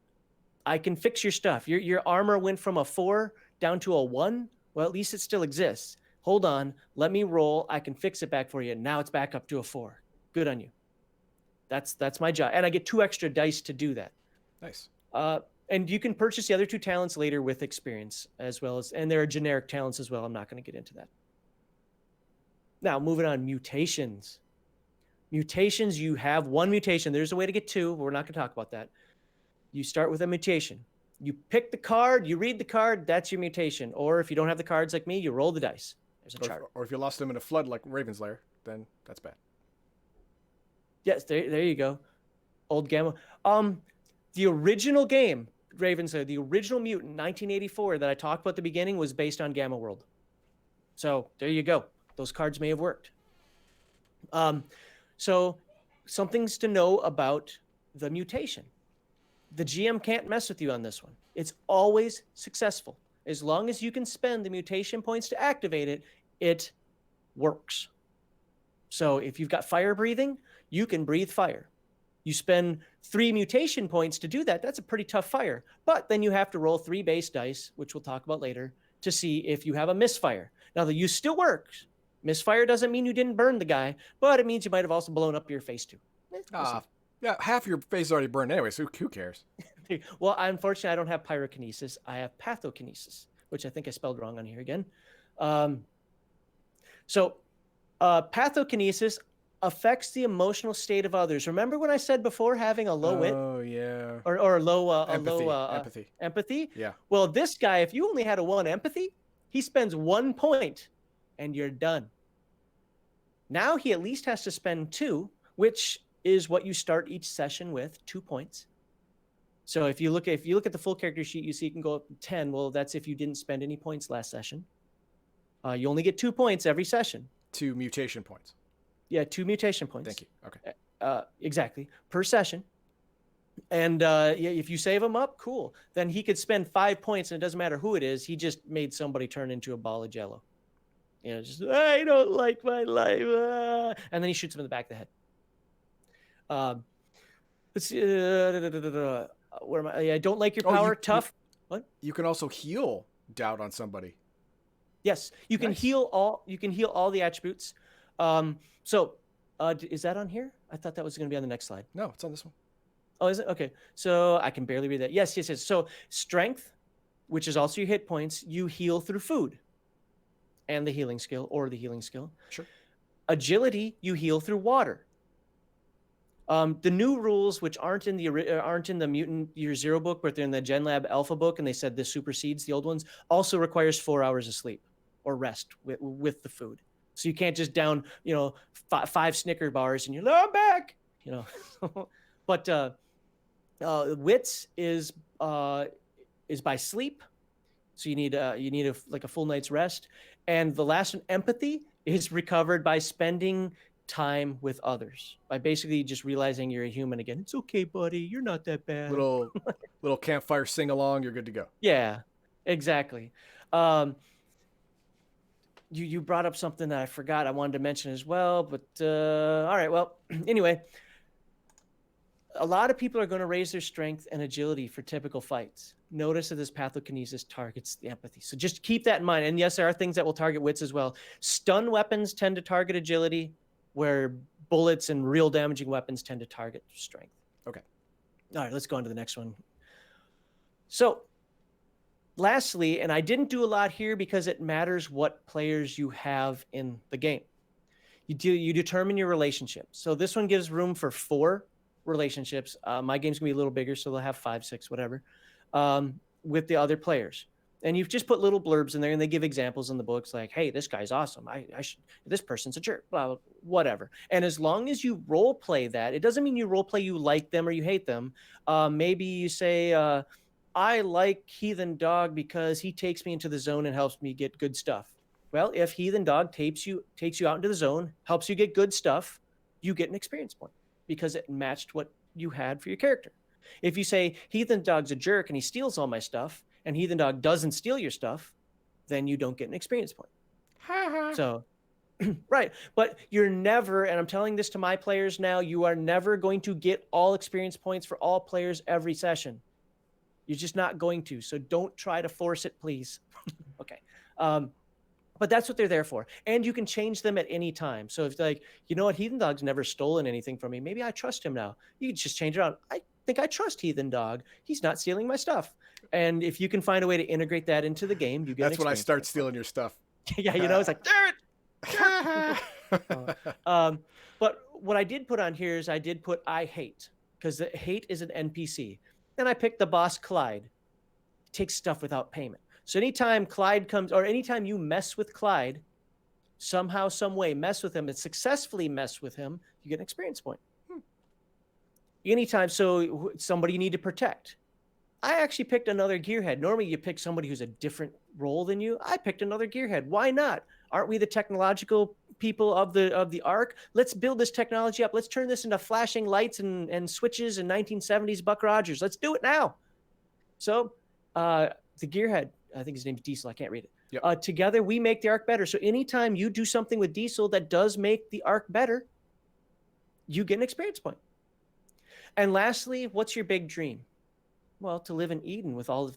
I can fix your stuff. Your armor went from a 4 down to a 1. Well, at least it still exists. Hold on. Let me roll. I can fix it back for you. Now it's back up to a 4. Good on you. That's my job. And I get 2 extra dice to do that. Nice. And you can purchase the other 2 talents later with experience as well as, and there are generic talents as well. I'm not going to get into that. Now, moving on, mutations. Mutations, you have 1 mutation. There's a way to get 2, but we're not going to talk about that. You start with a mutation. You pick the card, you read the card, that's your mutation. Or if you don't have the cards like me, you roll the dice. There's a chart. Or if you lost them in a flood like Raven's Lair, then that's bad. Yes, there you go. Old Gamma. The original game, Raven's Lair, the original Mutant, 1984, that I talked about at the beginning was based on Gamma World. So there you go. Those cards may have worked. So some things to know about the mutation. The GM can't mess with you on this one. It's always successful. As long as you can spend the mutation points to activate it, it works. So if you've got fire breathing, you can breathe fire. You spend 3 mutation points to do that. That's a pretty tough fire. But then you have to roll 3 base dice, which we'll talk about later, to see if you have a misfire. Now, the use still works. Misfire doesn't mean you didn't burn the guy, but it means you might have also blown up your face too. Yeah, half your face is already burned anyway, so who cares? Well, unfortunately, I don't have pyrokinesis. I have pathokinesis, which I think I spelled wrong on here again. Pathokinesis affects the emotional state of others. Remember when I said before having a low wit? Oh, yeah. Or low empathy. Empathy? Yeah. Well, this guy, if you only had a 1 empathy, he spends 1 point and you're done. Now he at least has to spend 2, which is what you start each session with, 2 points. So if you look at the full character sheet, you see you can go up to 10. Well, that's if you didn't spend any points last session. You only get 2 points every session. 2 mutation points. Yeah, 2 mutation points. Thank you. Okay. Exactly. Per session. And yeah, if you save him up, cool. Then he could spend 5 points, and it doesn't matter who it is. He just made somebody turn into a ball of jello. Just I don't like my life, and then he shoots him in the back of the head. Let's see. Where am I? I don't like your power. Tough. What? You can also heal doubt on somebody. Yes, you can heal all. You can heal all the attributes. So, is that on here? I thought that was going to be on the next slide. No, it's on this one. Oh, is it? Okay. So I can barely read that. Yes. So strength, which is also your hit points, you heal through food and the healing skill or the healing skill. Sure. Agility, you heal through water. The new rules, which aren't in the Mutant Year Zero book, but they're in the Genlab Alpha book, and they said this supersedes the old ones, also requires 4 hours of sleep or rest with the food. So you can't just down, 5 Snicker bars and you're like, I'm back, But wits is by sleep, so you need a full night's rest, and the last one, empathy, is recovered by spending time with others, by basically just realizing you're a human again. It's okay, buddy, you're not that bad. Little campfire sing along, you're good to go. Yeah, exactly. You brought up something that I forgot I wanted to mention as well, but all right, well, anyway, a lot of people are going to raise their strength and agility for typical fights. Notice that this pathokinesis targets the empathy. So just keep that in mind. And yes, there are things that will target wits as well. Stun weapons tend to target agility, where bullets and real damaging weapons tend to target strength. Okay. All right, let's go on to the next one. So lastly, and I didn't do a lot here because it matters what players you have in the game. You determine your relationship. So this one gives room for 4 relationships. My game's gonna be a little bigger, so they'll have 5, 6, whatever, with the other players. And you've just put little blurbs in there, and they give examples in the books like, hey, this guy's awesome. This person's a jerk, blah, blah, whatever. And as long as you role play that, it doesn't mean you role play you like them or you hate them. Maybe you say, I like Heathen Dog because he takes me into the zone and helps me get good stuff. Well, if Heathen Dog takes you out into the zone, helps you get good stuff, you get an experience point, because it matched what you had for your character. If you say Heathen Dog's a jerk and he steals all my stuff, and Heathen Dog doesn't steal your stuff, then you don't get an experience point. So, right. But you're never, and I'm telling this to my players now, you are never going to get all experience points for all players every session. You're just not going to. So don't try to force it, please. Okay. But that's what they're there for. And you can change them at any time. So if like, you know what, Heathen Dog's never stolen anything from me. Maybe I trust him now. You can just change it around. I think I trust Heathen Dog. He's not stealing my stuff. And if you can find a way to integrate that into the game, you get That's when I start stealing your stuff. Yeah, it's like, but what I did put on here is I did put I hate, because hate is an NPC. Then I picked the boss Clyde. He takes stuff without payment. So anytime Clyde comes, or anytime you mess with Clyde, somehow, some way, mess with him and successfully mess with him, you get an experience point. Anytime, so somebody you need to protect. I actually picked another gearhead. Normally you pick somebody who's a different role than you. I picked another gearhead. Why not? Aren't we the technological people of the Ark? Let's build this technology up. Let's turn this into flashing lights and switches and 1970s Buck Rogers. Let's do it now. So the gearhead, I think his name's Diesel. I can't read it. Yep. Together we make the Ark better. So anytime you do something with Diesel that does make the Ark better, you get an experience point. And lastly, what's your big dream? Well, to live in Eden with all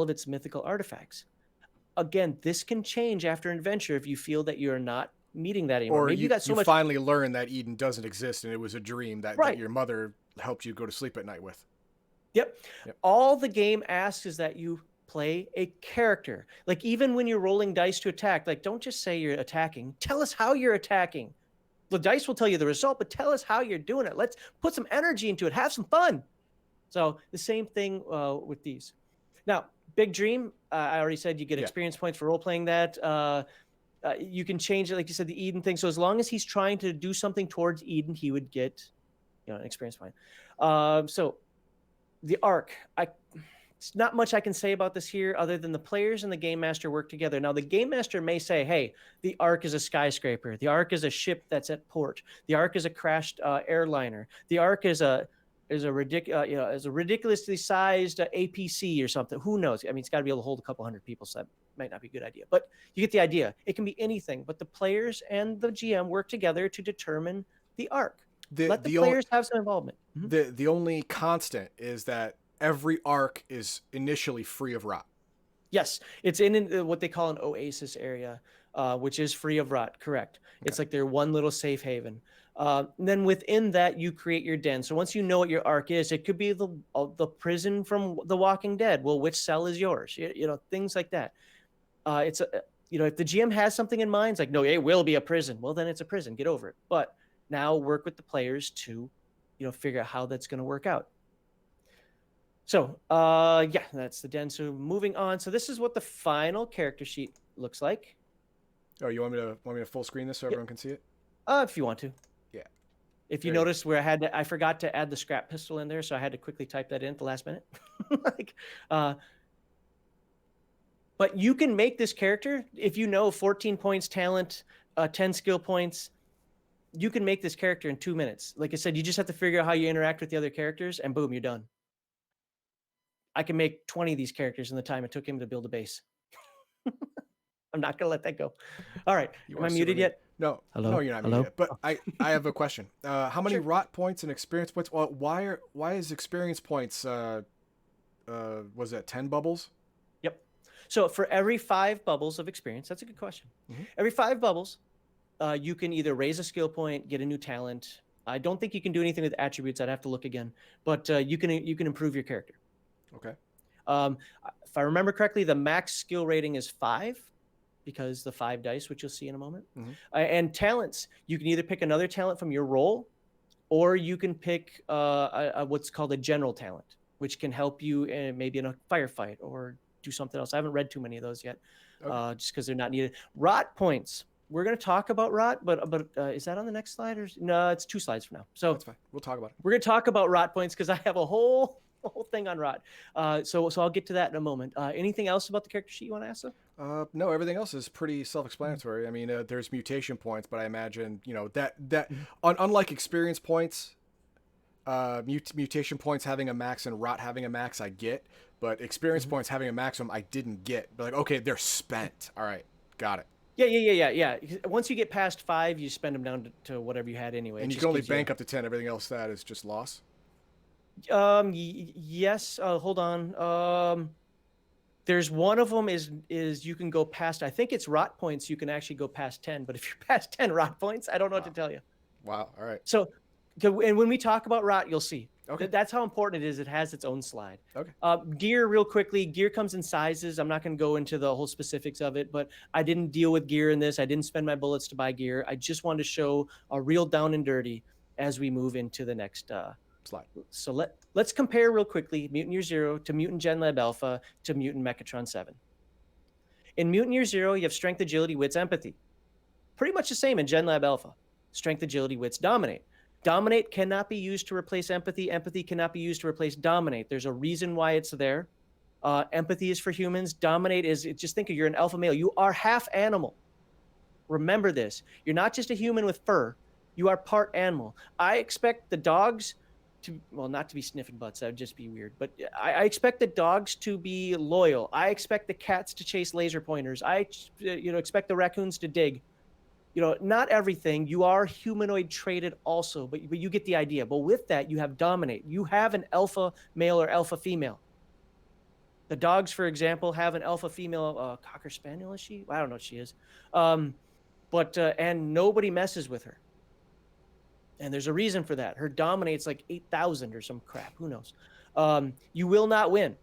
of its mythical artifacts. Again, this can change after an adventure if you feel that you're not meeting that anymore. Or maybe you got so much... finally learn that Eden doesn't exist and it was a dream that, right. that your mother helped you go to sleep at night with. Yep. All the game asks is that you play a character. Like even when you're rolling dice to attack, like don't just say you're attacking. Tell us how you're attacking. The dice will tell you the result, but tell us how you're doing it. Let's put some energy into it. Have some fun. So the same thing with these. Now, big dream, I already said you get experience points for role-playing that. You can change it, like you said, the Eden thing. So as long as he's trying to do something towards Eden, he would get an experience point. So the Ark, it's not much I can say about this here other than the players and the Game Master work together. Now, the Game Master may say, hey, the Ark is a skyscraper. The Ark is a ship that's at port. The Ark is a crashed airliner. The Ark is is a ridiculously sized APC or something. Who knows? I mean, it's got to be able to hold a couple hundred people, so that might not be a good idea. But you get the idea. It can be anything, but the players and the GM work together to determine the arc. Let the players have some involvement. The only constant is that every arc is initially free of rot. Yes, it's in what they call an oasis area, which is free of rot. Correct. Okay. It's like their one little safe haven. And then within that, you create your den. So once you know what your arc is, it could be the prison from The Walking Dead. Well, which cell is yours? Things like that. If the GM has something in mind, it's like, no, it will be a prison. Well, then it's a prison. Get over it. But now work with the players to, figure out how that's going to work out. So, yeah, that's the den. So moving on. So this is what the final character sheet looks like. Oh, you want me to full screen this so everyone can see it? If you want to. Yeah. If you notice where I forgot to add the scrap pistol in there, so I had to quickly type that in at the last minute. But you can make this character if 14 points talent, 10 skill points. You can make this character in 2 minutes. Like I said, you just have to figure out how you interact with the other characters, and boom, you're done. I can make 20 of these characters in the time it took him to build a base. I'm not going to let that go. All right. Am I muted yet? No. Hello? No, you're not muted yet. But I have a question. How many rot points and experience points? Well, why is experience points, was that 10 bubbles? Yep. So for every 5 bubbles of experience, that's a good question. Mm-hmm. Every 5 bubbles, you can either raise a skill point, get a new talent. I don't think you can do anything with attributes. I'd have to look again. But you can improve your character. Okay. If I remember correctly, the max skill rating is 5 because the 5 dice, which you'll see in a moment. Mm-hmm. And talents, you can either pick another talent from your role, or you can pick what's called a general talent, which can help you maybe in a firefight or do something else. I haven't read too many of those yet, just because they're not needed. Rot points. We're going to talk about rot, but is that on the next slide? No, it's 2 slides from now. So that's fine. We'll talk about it. We're going to talk about rot points because I have a whole thing on rot. So I'll get to that in a moment. Anything else about the character sheet you want to ask, though? No, everything else is pretty self-explanatory. I mean, there's mutation points, but I imagine, that unlike experience points, mutation points having a max and rot having a max, I get. But experience points having a maximum, I didn't get. But like, okay, they're spent. All right, got it. Yeah. Once you get past 5, you spend them down to whatever you had anyway. And you can only bank up to 10. Everything else that is just loss. Yes. Hold on. There's one of them is you can go past. I think it's rot points. You can actually go past 10. But if you're past 10 rot points, I don't know what to tell you. Wow. All right. So, and when we talk about rot, you'll see. Okay. That's how important it is. It has its own slide. Okay. Gear, real quickly. Gear comes in sizes. I'm not going to go into the whole specifics of it, but I didn't deal with gear in this. I didn't spend my bullets to buy gear. I just wanted to show a real down and dirty as we move into the next slide. So let's compare real quickly Mutant Year Zero to Mutant Genlab Alpha to Mutant Mechatron 7. In Mutant Year Zero, you have Strength, Agility, Wits, Empathy. Pretty much the same in Genlab Alpha. Strength, Agility, Wits, Dominate. Dominate cannot be used to replace Empathy. Empathy cannot be used to replace Dominate. There's a reason why it's there. Empathy is for humans. Dominate is, just think of, you're an alpha male. You are half animal. Remember this. You're not just a human with fur. You are part animal. I expect the dogs not to be sniffing butts. That would just be weird. But I expect the dogs to be loyal. I expect the cats to chase laser pointers. I expect the raccoons to dig. Not everything. You are humanoid traded also, but you get the idea. But with that, you have Dominate. You have an alpha male or alpha female. The dogs, for example, have an alpha female Cocker Spaniel, is she? I don't know what she is. And nobody messes with her. And there's a reason for that. Her Dominate's like 8,000 or some crap. Who knows? You will not win.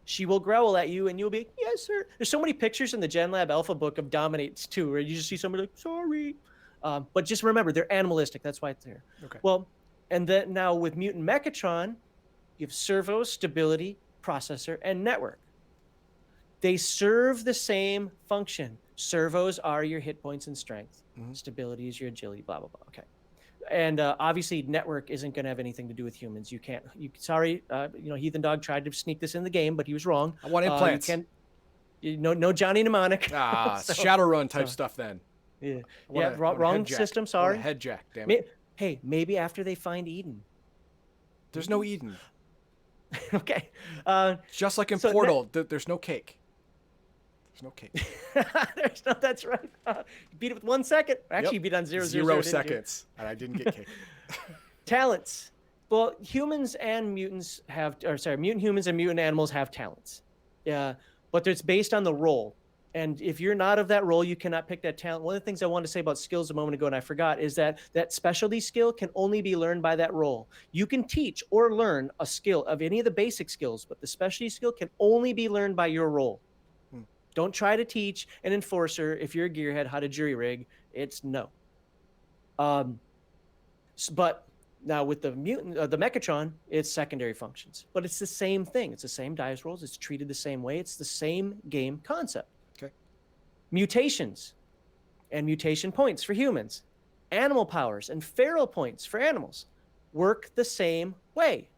She will growl at you, and you'll be like, yes, sir. There's so many pictures in the Genlab Alpha book of Dominates, too, where you just see somebody like, sorry. But just remember, they're animalistic. That's why it's there. Okay. Well, and then now with Mutant Mechatron, you have servo, stability, processor, and network. They serve the same function. Servos are your hit points and strength. Mm-hmm. Stability is your agility, blah, blah, blah. Okay. And obviously, network isn't going to have anything to do with humans. You can't. Heathen Dog tried to sneak this in the game, but he was wrong. I want implants. No Johnny Mnemonic. Shadowrun type stuff then. Yeah. Wrong system. Sorry. Head jack. Damn it. Maybe after they find Eden. There's no Eden. Okay. Just like in so Portal, there's no cake. There's no cake. There's no, that's right. You beat it with 1 second. Actually, you beat it on 0, 0, 0, 0 seconds, and I didn't get cake. Talents. Well, humans and mutants have, or sorry, mutant humans and mutant animals have talents. Yeah, but it's based on the role. And if you're not of that role, you cannot pick that talent. One of the things I wanted to say about skills a moment ago, and I forgot, is that that specialty skill can only be learned by that role. You can teach or learn a skill of any of the basic skills, but the specialty skill can only be learned by your role. Don't try to teach an enforcer, if you're a gearhead, how to jury rig. It's no. But now with the mutant, the Mechatron, it's secondary functions, but it's the same thing. It's the same dice rolls. It's treated the same way. It's the same game concept. Okay. Mutations and mutation points for humans, animal powers and feral points for animals work the same way.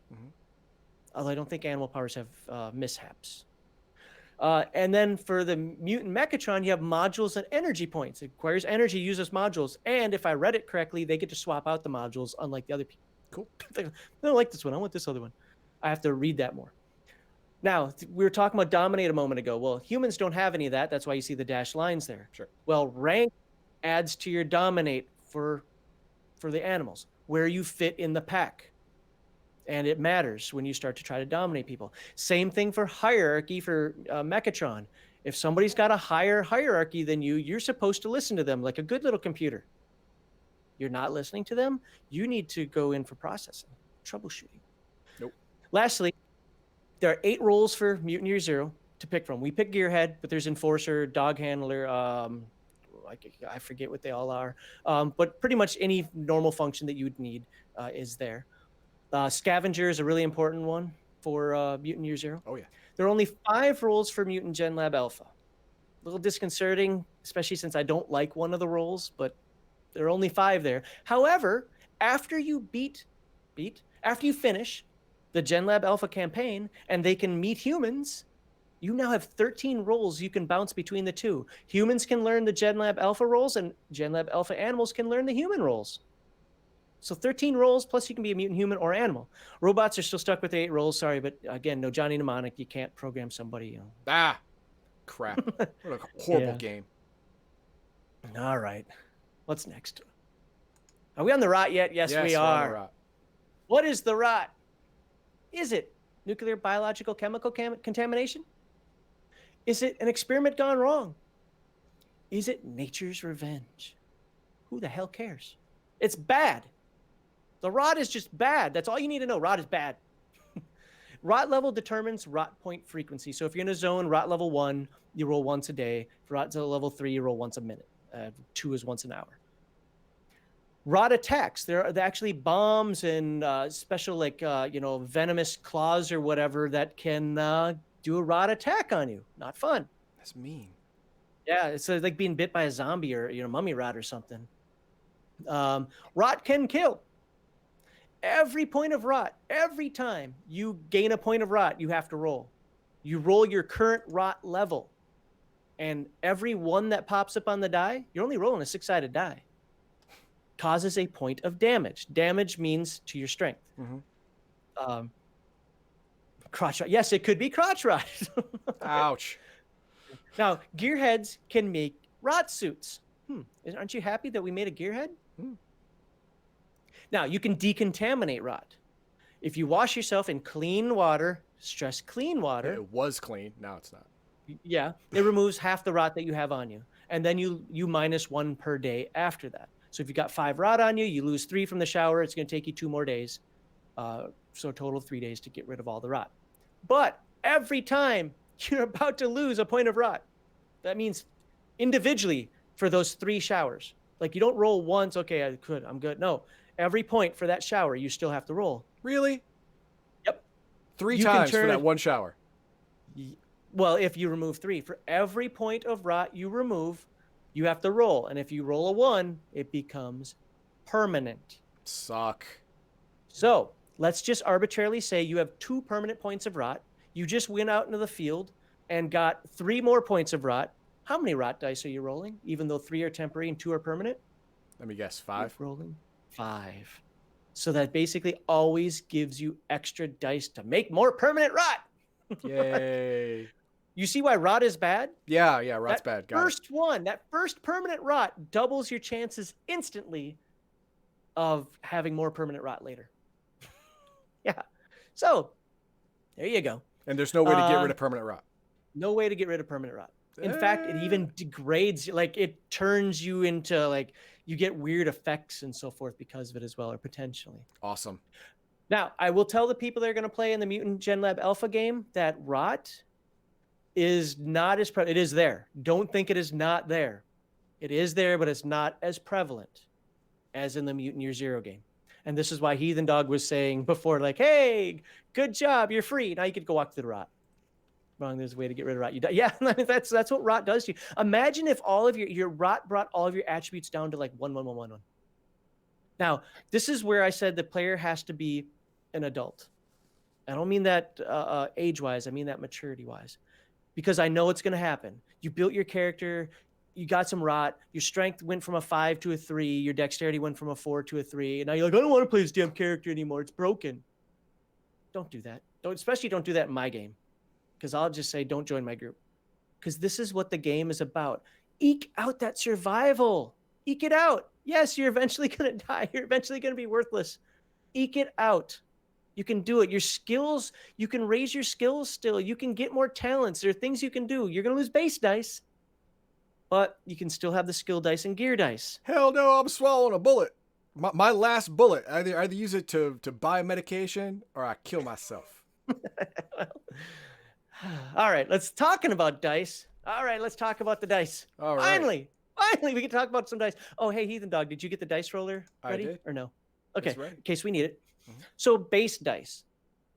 Although I don't think animal powers have mishaps. And then for the mutant Mechatron, you have modules and energy points. It requires energy, uses modules. And if I read it correctly, they get to swap out the modules, unlike the other people. Cool. I don't like this one. I want this other one. I have to read that more. Now, we were talking about dominate a moment ago. Well, humans don't have any of that. That's why you see the dashed lines there. Sure. Well, rank adds to your dominate for the animals, where you fit in the pack. And it matters when you start to try to dominate people. Same thing for hierarchy for Mechatron. If somebody's got a higher hierarchy than you, you're supposed to listen to them like a good little computer. You're not listening to them, you need to go in for processing, troubleshooting. Nope. Lastly, there are 8 roles for Mutant Year Zero to pick from. We pick Gearhead, but there's Enforcer, Dog Handler, I forget what they all are. But pretty much any normal function that you would need is there. Scavenger is a really important one for Mutant Year Zero. Oh, yeah. There are only 5 roles for Mutant Genlab Alpha. A little disconcerting, especially since I don't like one of the roles, but there are only 5 there. However, after you after you finish the Genlab Alpha campaign and they can meet humans, you now have 13 roles you can bounce between the two. Humans can learn the Genlab Alpha roles, and Genlab Alpha animals can learn the human roles. So 13 roles, plus you can be a mutant human or animal. Robots are still stuck with 8 roles. Sorry, but again, no Johnny Mnemonic. You can't program somebody. Ah, crap. What a horrible game. All right. What's next? Are we on the rot yet? Yes, we are. On the rot. What is the rot? Is it nuclear, biological, chemical contamination? Is it an experiment gone wrong? Is it nature's revenge? Who the hell cares? It's bad. The rot is just bad. That's all you need to know. Rot is bad. Rot level determines rot point frequency. So if you're in a zone, rot level 1, you roll once a day. If rot to level 3, you roll once a minute. 2 is once an hour. Rot attacks. There are actually bombs and special, like, venomous claws or whatever that can do a rot attack on you. Not fun. That's mean. Yeah, it's like being bit by a zombie or mummy rot or something. Rot can kill. Every point of rot, every time you gain a point of rot, you have to roll. You roll your current rot level. And every one that pops up on the die, you're only rolling a 6-sided die, causes a point of damage. Damage means to your strength. Crotch rot. Yes, it could be crotch rot. Ouch. Now, gearheads can make rot suits. Aren't you happy that we made a gearhead? Now, you can decontaminate rot. If you wash yourself in clean water, stress clean water. It was clean. Now it's not. Yeah, it removes half the rot that you have on you. And then you minus 1 per day after that. So if you got 5 rot on you, you lose 3 from the shower. It's going to take you 2 more days. So a total of 3 days to get rid of all the rot. But every time you're about to lose a point of rot, that means individually for those 3 showers. Like, you don't roll once, okay, I'm good. No, every point for that shower, you still have to roll. Really? Yep. 3 times for that 1 shower. Well, if you remove 3, for every point of rot you remove, you have to roll. And if you roll a 1, it becomes permanent. Suck. So let's just arbitrarily say you have 2 permanent points of rot. You just went out into the field and got 3 more points of rot. How many rot dice are you rolling, even though 3 are temporary and 2 are permanent? Let me guess, 5? You're rolling 5. So that basically always gives you extra dice to make more permanent rot. Yay. You see why rot is bad? Yeah, rot's bad. Got First one, that first permanent rot doubles your chances instantly of having more permanent rot later. Yeah. So there you go. And there's no way to get rid of permanent rot. No way to get rid of permanent rot. In fact, it even degrades, like it turns you into like, you get weird effects and so forth because of it as well, or potentially. Awesome. Now, I will tell the people that are going to play in the Mutant Genlab Alpha game that rot is not as prevalent. It is there. Don't think it is not there. It is there, but it's not as prevalent as in the Mutant Year Zero game. And this is why Heathen Dog was saying before, like, hey, good job, you're free. Now you could go walk through the rot. Wrong, there's a way to get rid of rot. You die. Yeah, that's what rot does to you. Imagine if all of your rot brought all of your attributes down to like 1, 1, 1, 1, 1. Now, this is where I said the player has to be an adult. I don't mean that age-wise. I mean that maturity-wise. Because I know it's going to happen. You built your character. You got some rot. Your strength went from a 5 to a 3. Your dexterity went from a 4 to a 3. And now you're like, I don't want to play this damn character anymore. It's broken. Don't do that. Especially don't do that in my game. Because I'll just say, don't join my group. Because this is what the game is about. Eke out that survival. Eke it out. Yes, you're eventually going to die. You're eventually going to be worthless. Eke it out. You can do it. Your skills, you can raise your skills still. You can get more talents. There are things you can do. You're going to lose base dice. But you can still have the skill dice and gear dice. Hell no, I'm swallowing a bullet. My last bullet. I either use it to buy medication or I kill myself. All right, let's talking about dice. All right, let's talk about the dice. All right. Finally, we can talk about some dice. Oh, hey, Heathen Dog, did you get the dice roller ready? I did. Or no? Okay, It's ready. in case we need it. Mm-hmm. So base dice.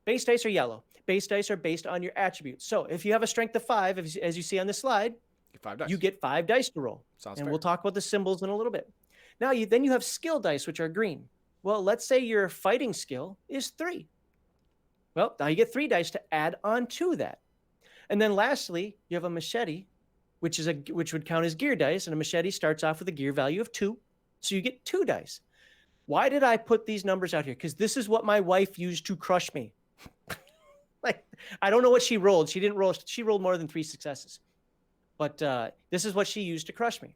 Base dice are yellow. Base dice are based on your attributes. So if you have a strength of 5, as you see on the slide, Get 5 dice. you get 5 dice to roll. Sounds and fair. we'll talk about the symbols in a little bit. Now, then you have skill dice, which are green. Well, let's say your fighting skill is 3. Well, now you get 3 dice to add on to that. And then lastly, you have a machete, which would count as gear dice, and a machete starts off with a gear value of 2. So you get 2 dice. Why did I put these numbers out here? Because this is what my wife used to crush me. Like, I don't know what she rolled. She didn't roll. She rolled more than 3 successes. But this is what she used to crush me.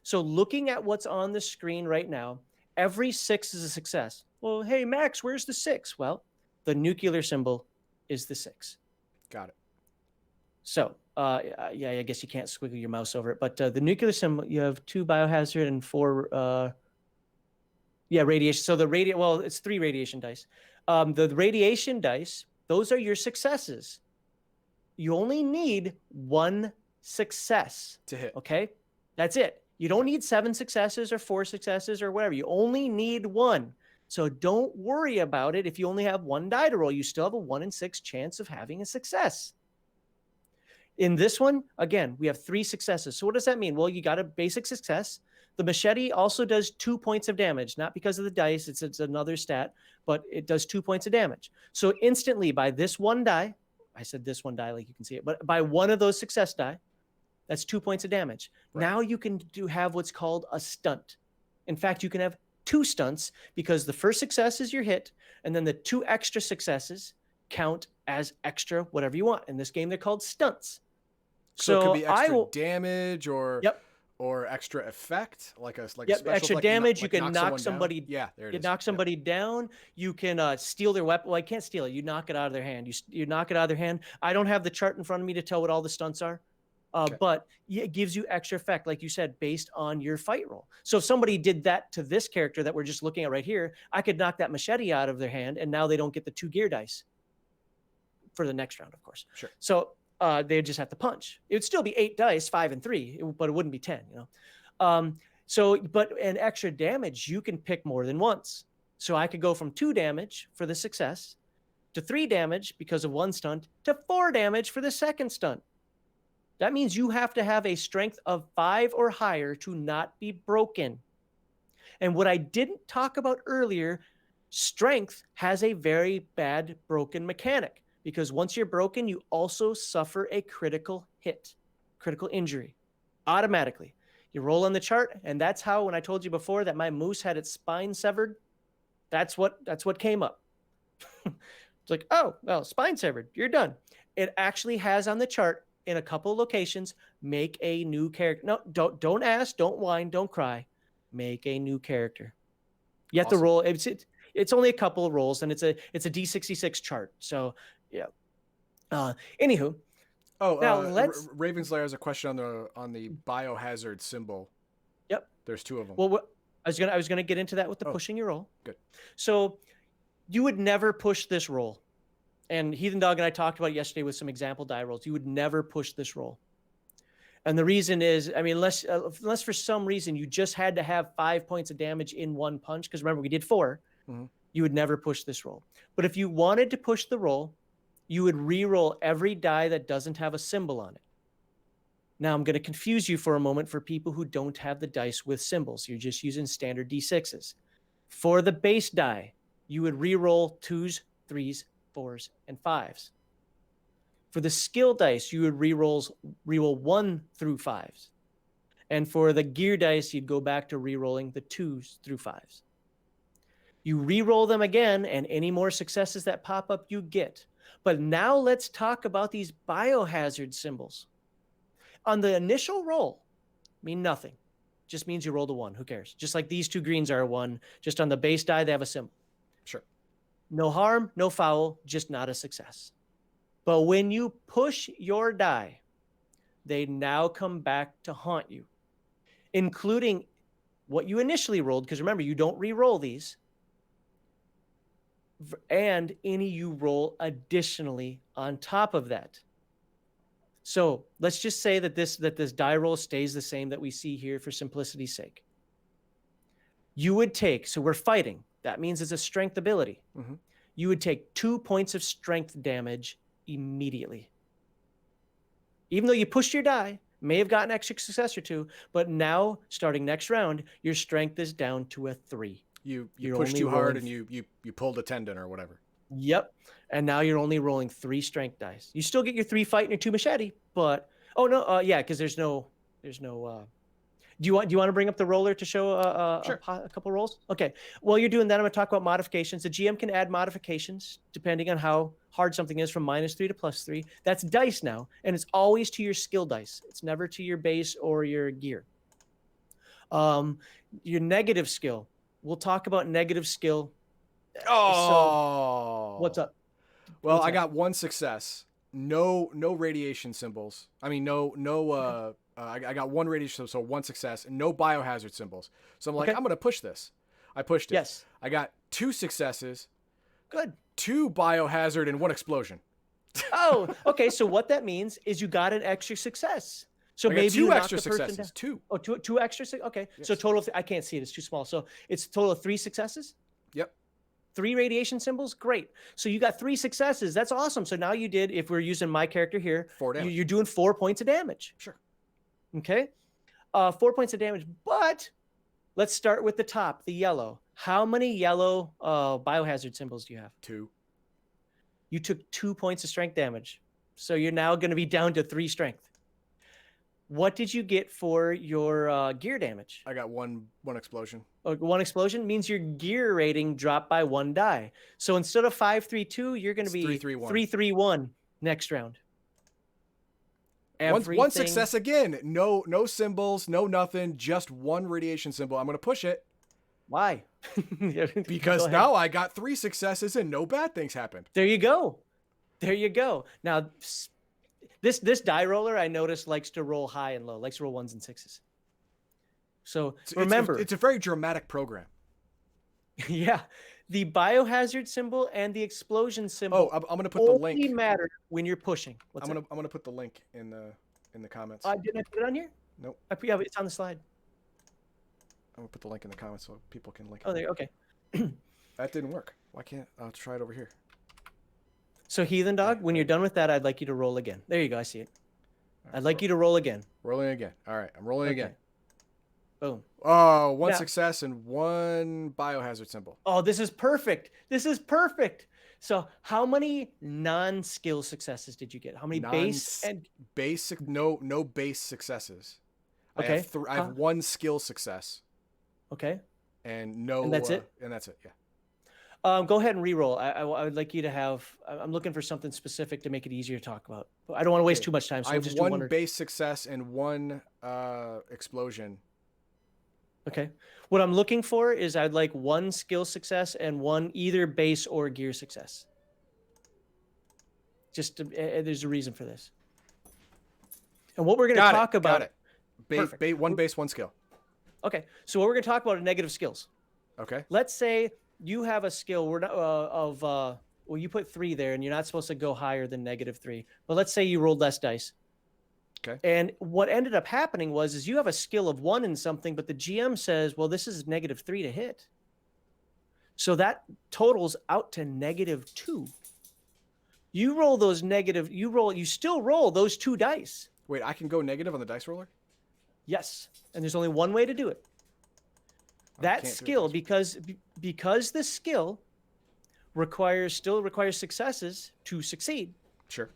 So looking at what's on the screen right now, every 6 is a success. Well, hey, Max, where's the 6? Well, the nuclear symbol is the 6. Got it. So, yeah, I guess you can't squiggle your mouse over it. But the nuclear symbol, you have 2 biohazard and 4, radiation. So well, it's 3 radiation dice. The radiation dice, those are your successes. You only need 1 success To hit. Okay, that's it. You don't need 7 successes or 4 successes or whatever. You only need 1. So don't worry about it. If you only have 1 die to roll, you still have a 1 in 6 chance of having a success. In this one, again, we have 3 successes. So what does that mean? Well, you got a basic success. The machete also does 2 points of damage, not because of the dice. It's another stat, but it does 2 points of damage. So instantly by this 1 die, I said this 1 die like you can see it, but by one of those success die, that's 2 points of damage. Right. Now you can have what's called a stunt. In fact, you can have 2 stunts because the first success is your hit, and then the 2 extra successes count as extra whatever you want. In this game, they're called stunts. So it could be extra damage or yep. or extra effect, like a yep, special extra damage. You can knock somebody. Down. Yeah, there it is. You knock somebody down. You can steal their weapon. Well, I can't steal it. You knock it out of their hand. You knock it out of their hand. I don't have the chart in front of me to tell what all the stunts are. Okay. But it gives you extra effect, like you said, based on your fight roll. So if somebody did that to this character that we're just looking at right here, I could knock that machete out of their hand, and now they don't get the 2 gear dice for the next round, of course. Sure. So they just have to punch. It would still be 8 dice, 5 and 3, but it wouldn't be 10, you know. But an extra damage, you can pick more than once. So I could go from 2 damage for the success to 3 damage because of 1 stunt to 4 damage for the second stunt. That means you have to have a strength of 5 or higher to not be broken. And what I didn't talk about earlier, strength has a very bad broken mechanic, because once you're broken, you also suffer a critical hit, critical injury, automatically. You roll on the chart, and that's how, when I told you before that my moose had its spine severed, That's what came up. It's like, oh, well, spine severed. You're done. It actually has on the chart in a couple of locations, make a new character. No, don't ask, don't whine, don't cry. Make a new character. You have to roll. It's only a couple of rolls, and it's a D66 chart. So yeah. Anywho. Oh, now let's. Raven's Lair has a question on the biohazard symbol. Yep. There's 2 of them. Well, I was gonna get into that with the pushing your roll. Good. So you would never push this roll. And Heathen Dog and I talked about it yesterday with some example die rolls. You would never push this roll. And the reason is, I mean, unless for some reason you just had to have 5 points of damage in one punch, because remember, we did 4, you would never push this roll. But if you wanted to push the roll, you would re-roll every die that doesn't have a symbol on it. Now, I'm going to confuse you for a moment for people who don't have the dice with symbols. You're just using standard D6s. For the base die, you would re-roll 2s, 3s, 4s, and 5s. For the skill dice, you would re-roll 1 through 5s. And for the gear dice, you'd go back to re-rolling the 2s through 5s. You re-roll them again, and any more successes that pop up, you get. But now let's talk about these biohazard symbols. On the initial roll, mean nothing. Just means you rolled a 1. Who cares? Just like these 2 greens are a 1. Just on the base die, they have a symbol. Sure. No harm, no foul, just not a success. But when you push your die, they now come back to haunt you, including what you initially rolled, because remember, you don't re-roll these, and any you roll additionally on top of that. So let's just say that this die roll stays the same that we see here for simplicity's sake. You would take, so we're fighting. That means it's a strength ability. You would take 2 points of strength damage immediately. Even though you pushed your die, may have gotten an extra success or 2, but now, starting next round, your strength is down to a 3. You pushed too hard and you pulled a tendon or whatever. Yep. And now you're only rolling 3 strength dice. You still get your 3 fight and your 2 machete, but yeah, because there's no. Do you want to bring up the roller to show Sure. a couple rolls? Okay. While you're doing that, I'm going to talk about modifications. The GM can add modifications depending on how hard something is, from -3 to +3. That's dice now, and it's always to your skill dice. It's never to your base or your gear. Your negative skill. We'll talk about negative skill. Oh. So, what's up? Well, I got 1 success. No radiation symbols. I mean, I got 1 radiation, so 1 success, and no biohazard symbols. So I'm like, I'm going to push this. I pushed it. Yes. I got 2 successes. Good. 2 biohazard and 1 explosion. Oh, okay. So what that means is you got an extra success. So I maybe got 2 you extra the person successes. down. 2. Oh, two extra. Okay. Yes. So total. I can't see it. It's too small. So it's a total of 3 successes. Yep. 3 radiation symbols. Great. So you got 3 successes. That's awesome. So now you did. If we're using my character here, 4 damage. You're doing 4 points of damage. Sure. Okay. 4 points of damage. But let's start with the top, the yellow. How many yellow biohazard symbols do you have? 2. You took 2 points of strength damage. So you're now going to be down to 3 strength. What did you get for your gear damage? I got one explosion. 1 explosion means your gear rating dropped by 1 die. So instead of 5-3-2, you're going to be 3-3-1 next round. One success again. No symbols, no nothing. Just 1 radiation symbol. I'm going to push it. Why? Because now I got 3 successes and no bad things happened. There you go. Now, this die roller, I noticed, likes to roll high and low, likes to roll 1s and 6s. So remember, it's a very dramatic program. Yeah, the biohazard symbol and the explosion symbol. Oh, I'm going to put the link. Only matter when you're pushing. I'm going to put the link in the comments. Didn't I put it on here? Nope. Yeah, it's on the slide. I'm going to put the link in the comments so people can link it. Oh, there. Okay. That didn't work. Why can't I'll try it over here? So Heathen Dog, when you're done with that, I'd like you to roll again. There you go. I see it. I'd like you to roll again. Rolling again. All right, I'm rolling again. Boom. Oh, 1 success and 1 biohazard symbol. Oh, this is perfect. So how many non-skill successes did you get? How many basic? No base successes. Okay. I have 1 skill success. Okay. And no. And that's it. And that's it. Yeah. Go ahead and re-roll. I would like you to have. I'm looking for something specific to make it easier to talk about. But I don't want to waste too much time, so I we'll have just do one one or. base success and one explosion. Okay. What I'm looking for is I'd like one skill success and one either base or gear success. Just there's a reason for this. And what we're going to talk about. Got it. One base, one skill. Okay. So what we're going to talk about are negative skills. Okay. Let's say you have a skill well, you put 3 there, and you're not supposed to go higher than -3. But let's say you rolled less dice. Okay. And what ended up happening is you have a skill of 1 in something, but the GM says, well, this is -3 to hit. So that totals out to -2. You roll those you still roll those 2 dice. Wait, I can go negative on the dice roller? Yes. And there's only one way to do it. That skill, because the skill still requires successes to succeed. Sure.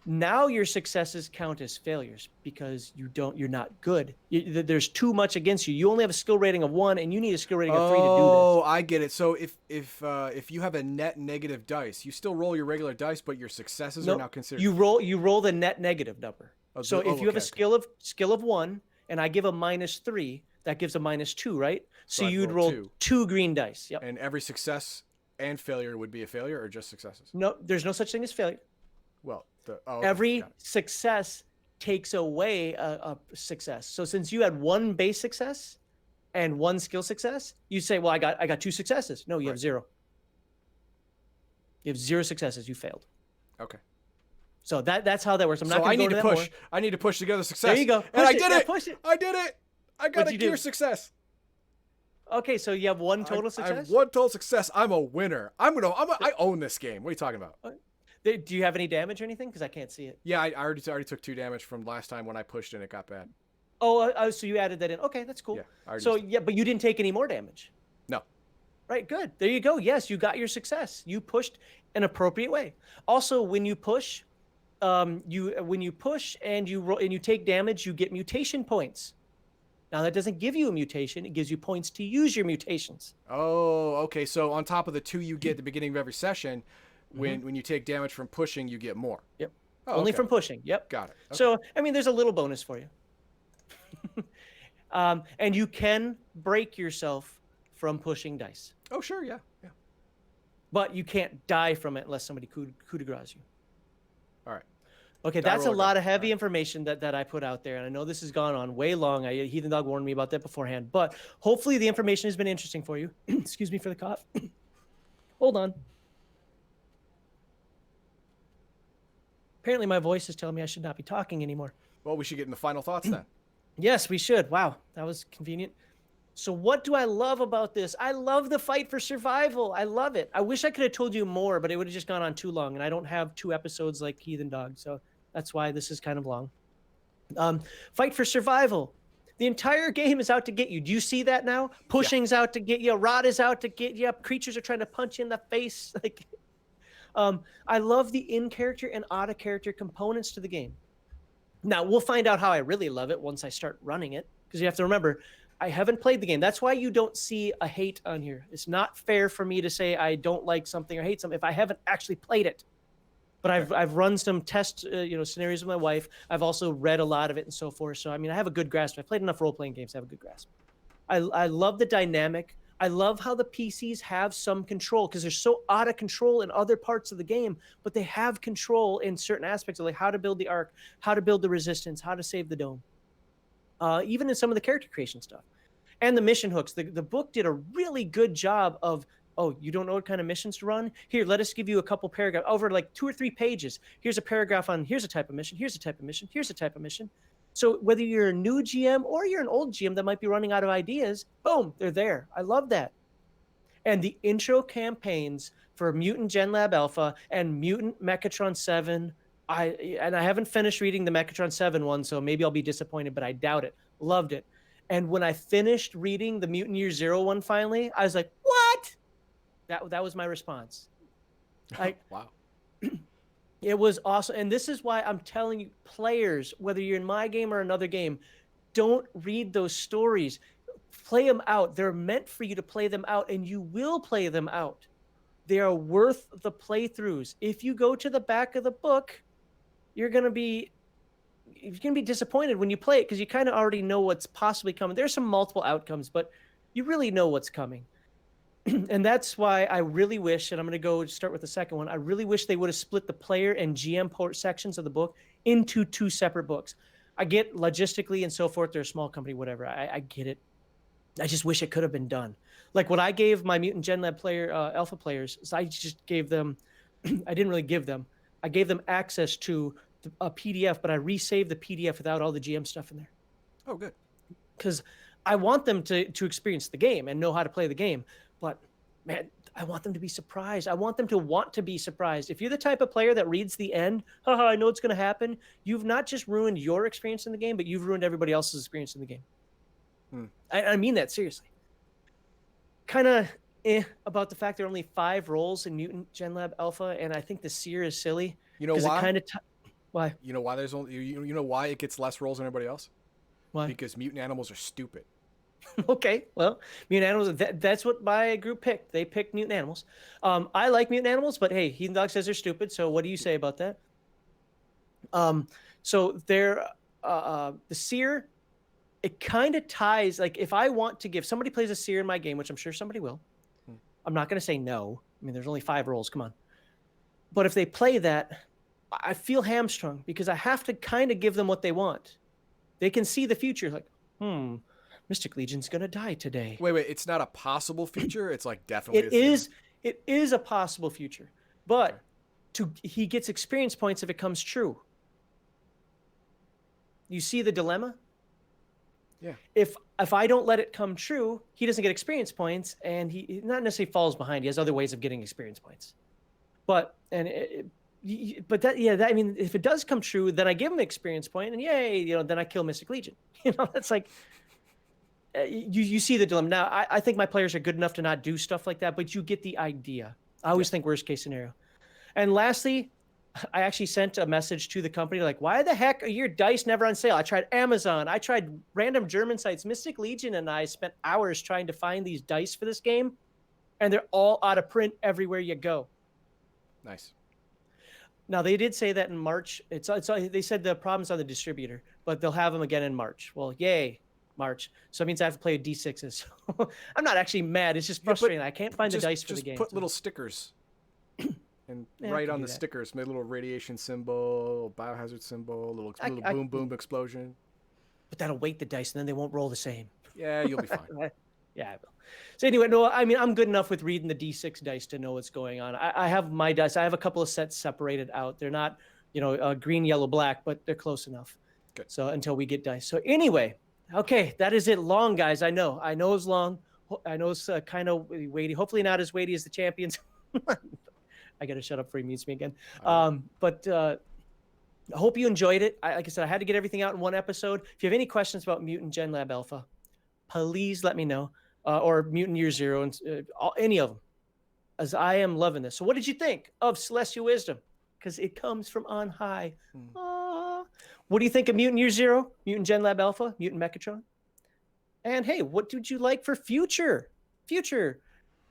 Now your successes count as failures because you're not good. There's too much against you. You only have a skill rating of 1, and you need a skill rating of 3 to do this. Oh, I get it. So if you have a net negative dice, you still roll your regular dice, but your successes are now considered. You roll the net negative number. So if you have a skill of 1, and I give a -3, that gives a -2, right? So you'd roll 2 green dice. Yep. And every success and failure would be a failure, or just successes? No, there's no such thing as failure. Well, every success takes away a success. So since you had 1 base success and 1 skill success, you say, well, I got 2 successes. No, you have 0. You have 0 successes. You failed. Okay. So that's how that works. I need to push. I need to push to get a success. There you go. And I did it. Push it. I did it. I got a gear success. Okay, so you have 1 total success? I have 1 total success. I'm a winner. I own this game. What are you talking about? Do you have any damage or anything? Because I can't see it. Yeah, I already took 2 damage from last time when I pushed and it got bad. Oh, so you added that in. Okay, that's cool. Yeah, but you didn't take any more damage. No. Right, good. There you go. Yes, you got your success. You pushed an appropriate way. Also, when you push, and you take damage, you get mutation points. Now that doesn't give you a mutation; it gives you points to use your mutations. Oh, okay. So on top of the 2 you get at the beginning of every session, when you take damage from pushing, you get more. Yep. Only from pushing. Yep. Got it. Okay. So I mean, there's a little bonus for you. And you can break yourself from pushing dice. Oh, sure. Yeah. But you can't die from it unless somebody coup de grace you. All right. Okay, that's a lot of heavy information that I put out there, and I know this has gone on way long. Heathen Dog warned me about that beforehand, but hopefully the information has been interesting for you. Excuse me for the cough. Hold on. Apparently my voice is telling me I should not be talking anymore. Well, we should get in the final thoughts then. Yes, we should. Wow, that was convenient. So what do I love about this? I love the fight for survival. I love it. I wish I could have told you more, but it would have just gone on too long, and I don't have 2 episodes like Heathen Dog, so that's why this is kind of long. Fight for survival. The entire game is out to get you. Do you see that now? Pushing's out to get you. Rod is out to get you. Creatures are trying to punch you in the face. I love the in-character and out-of-character components to the game. Now, we'll find out how I really love it once I start running it, because you have to remember, I haven't played the game. That's why you don't see a hate on here. It's not fair for me to say I don't like something or hate something if I haven't actually played it. But I've run some test scenarios with my wife. I've also read a lot of it and so forth. So I mean, I have a good grasp. I've played enough role-playing games to have a good grasp. I love the dynamic. I love how the PCs have some control because they're so out of control in other parts of the game, but they have control in certain aspects of like how to build the arc, how to build the resistance, how to save the dome. Even in some of the character creation stuff. And the mission hooks. The book did a really good job of, oh, you don't know what kind of missions to run? Here, let us give you a couple paragraphs over like 2 or 3 pages. Here's a paragraph on here's a type of mission, here's a type of mission, here's a type of mission. So whether you're a new GM or you're an old GM that might be running out of ideas, boom, they're there. I love that. And the intro campaigns for Mutant Genlab Alpha and Mutant Mechatron 7, I haven't finished reading the Mechatron 7 one, so maybe I'll be disappointed, but I doubt it. Loved it. And when I finished reading the Mutant Year Zero one finally, I was like, what? That was my response. Wow. It was awesome. And this is why I'm telling you, players, whether you're in my game or another game, don't read those stories. play them out. They're meant for you to play them out, and you will play them out. They are worth the playthroughs. If you go to the back of the book, you're going to be disappointed when you play it because you kind of already know what's possibly coming. There's some multiple outcomes, but you really know what's coming. And that's why I really wish, and I'm going to go start with the second one, I really wish they would have split the player and GM port sections of the book into 2 separate books. I get logistically and so forth, they're a small company, whatever. I get it. I just wish it could have been done. Like what I gave my Mutant Genlab player, alpha players, is I just gave them, I didn't really give them, I gave them access to a PDF, but I resaved the PDF without all the GM stuff in there. Oh, good. Because I want them to experience the game and know how to play the game. But man, I want them to be surprised. I want them to want to be surprised. If you're the type of player that reads the end, haha, I know what's going to happen, you've not just ruined your experience in the game, but you've ruined everybody else's experience in the game. I mean that seriously. Kind of about the fact there are only 5 roles in Mutant Genlab Alpha, and I think the Seer is silly. You know why? It kind of why? You know why there's only you know why it gets less roles than everybody else? Why? Because mutant animals are stupid. Okay, well, mutant animals, that's what my group picked. They picked mutant animals. I like mutant animals, but hey, Heathen Dog says they're stupid, so what do you say about that? So they're the Seer, it kind of ties, like if I want to give, somebody plays a Seer in my game, which I'm sure somebody will. I'm not going to say no. I mean, there's only 5 roles, come on. But if they play that, I feel hamstrung because I have to kind of give them what they want. They can see the future, like, Mystic Legion's gonna die today. Wait, it's not a possible future. It's like definitely. It is a possible future, but he gets experience points if it comes true. You see the dilemma? Yeah. If I don't let it come true, he doesn't get experience points, and he not necessarily falls behind. He has other ways of getting experience points. But I mean, if it does come true, then I give him an experience point, and yay, then I kill Mystic Legion. That's like. You see the dilemma. Now, I think my players are good enough to not do stuff like that, but you get the idea. I always think worst case scenario. And lastly, I actually sent a message to the company like, why the heck are your dice never on sale? I tried Amazon. I tried random German sites. Mystic Legion and I spent hours trying to find these dice for this game, and they're all out of print everywhere you go. Nice. Now, they did say that in March. They said the problem's on the distributor, but they'll have them again in March. Well, yay. March. So it means I have to play with D6s. I'm not actually mad. It's just frustrating. I can't find the dice for the game. Just put little stickers and write on the stickers. Make a little radiation symbol, biohazard symbol, little boom, boom explosion. But that'll weight the dice, and then they won't roll the same. Yeah, you'll be fine. Yeah, I will. So anyway, no, I mean, I'm good enough with reading the D6 dice to know what's going on. I have my dice. I have a couple of sets separated out. They're not, green, yellow, black, but they're close enough. Good. So until we get dice. So anyway, okay, that is it. Long, guys. I know it's long. I know it's kind of weighty. Hopefully not as weighty as the champions. I got to shut up before he mutes me again. But I hope you enjoyed it. Like I said, I had to get everything out in one episode. If you have any questions about Mutant Genlab Alpha, please let me know. Or Mutant Year Zero, and any of them, as I am loving this. So what did you think of Celestial Wisdom? Because it comes from on high. What do you think of Mutant Year Zero, Mutant Genlab Alpha, Mutant Mechatron? And hey, what did you like for future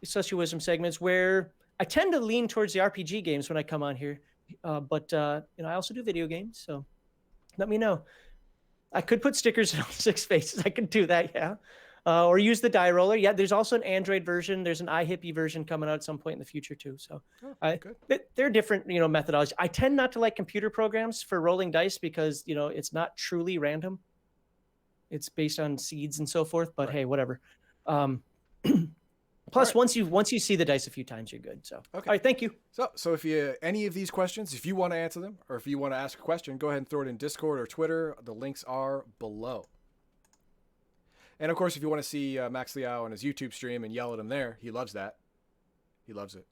Celestial Wisdom segments where I tend to lean towards the RPG games when I come on here, but I also do video games, so let me know. I could put stickers in all 6 faces. I could do that, yeah. Or use the die roller. Yeah, there's also an Android version. There's an iHippie version coming out at some point in the future too. So they're different, methodology. I tend not to like computer programs for rolling dice because, it's not truly random. It's based on seeds and so forth, but hey, whatever. Plus, once you see the dice a few times, you're good. So, all right, thank you. So if you any of these questions, if you want to answer them, or if you want to ask a question, go ahead and throw it in Discord or Twitter. The links are below. And of course, if you want to see MaxLiao on his YouTube stream and yell at him there, he loves that. He loves it.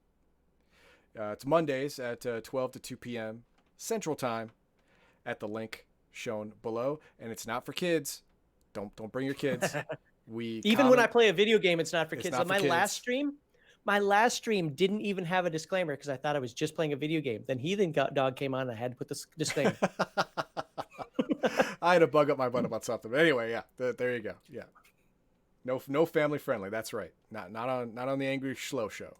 It's Mondays at 12 to 2 p.m. Central Time at the link shown below, and it's not for kids. Don't bring your kids. When I play a video game, it's not for kids. So my last stream didn't even have a disclaimer because I thought I was just playing a video game. Then Heathen Dog came on and I had to put this disclaimer. I had to bug up my butt about something. But anyway, yeah, there you go. Yeah. no family friendly. That's right. Not on the Angry Schlo show.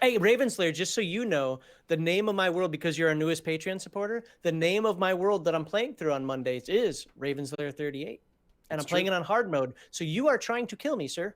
Hey, Ravenslayer, just so you know, the name of my world, because you're our newest Patreon supporter, the name of my world that I'm playing through on Mondays is Ravenslayer 38. And I'm playing it on hard mode. So you are trying to kill me, sir.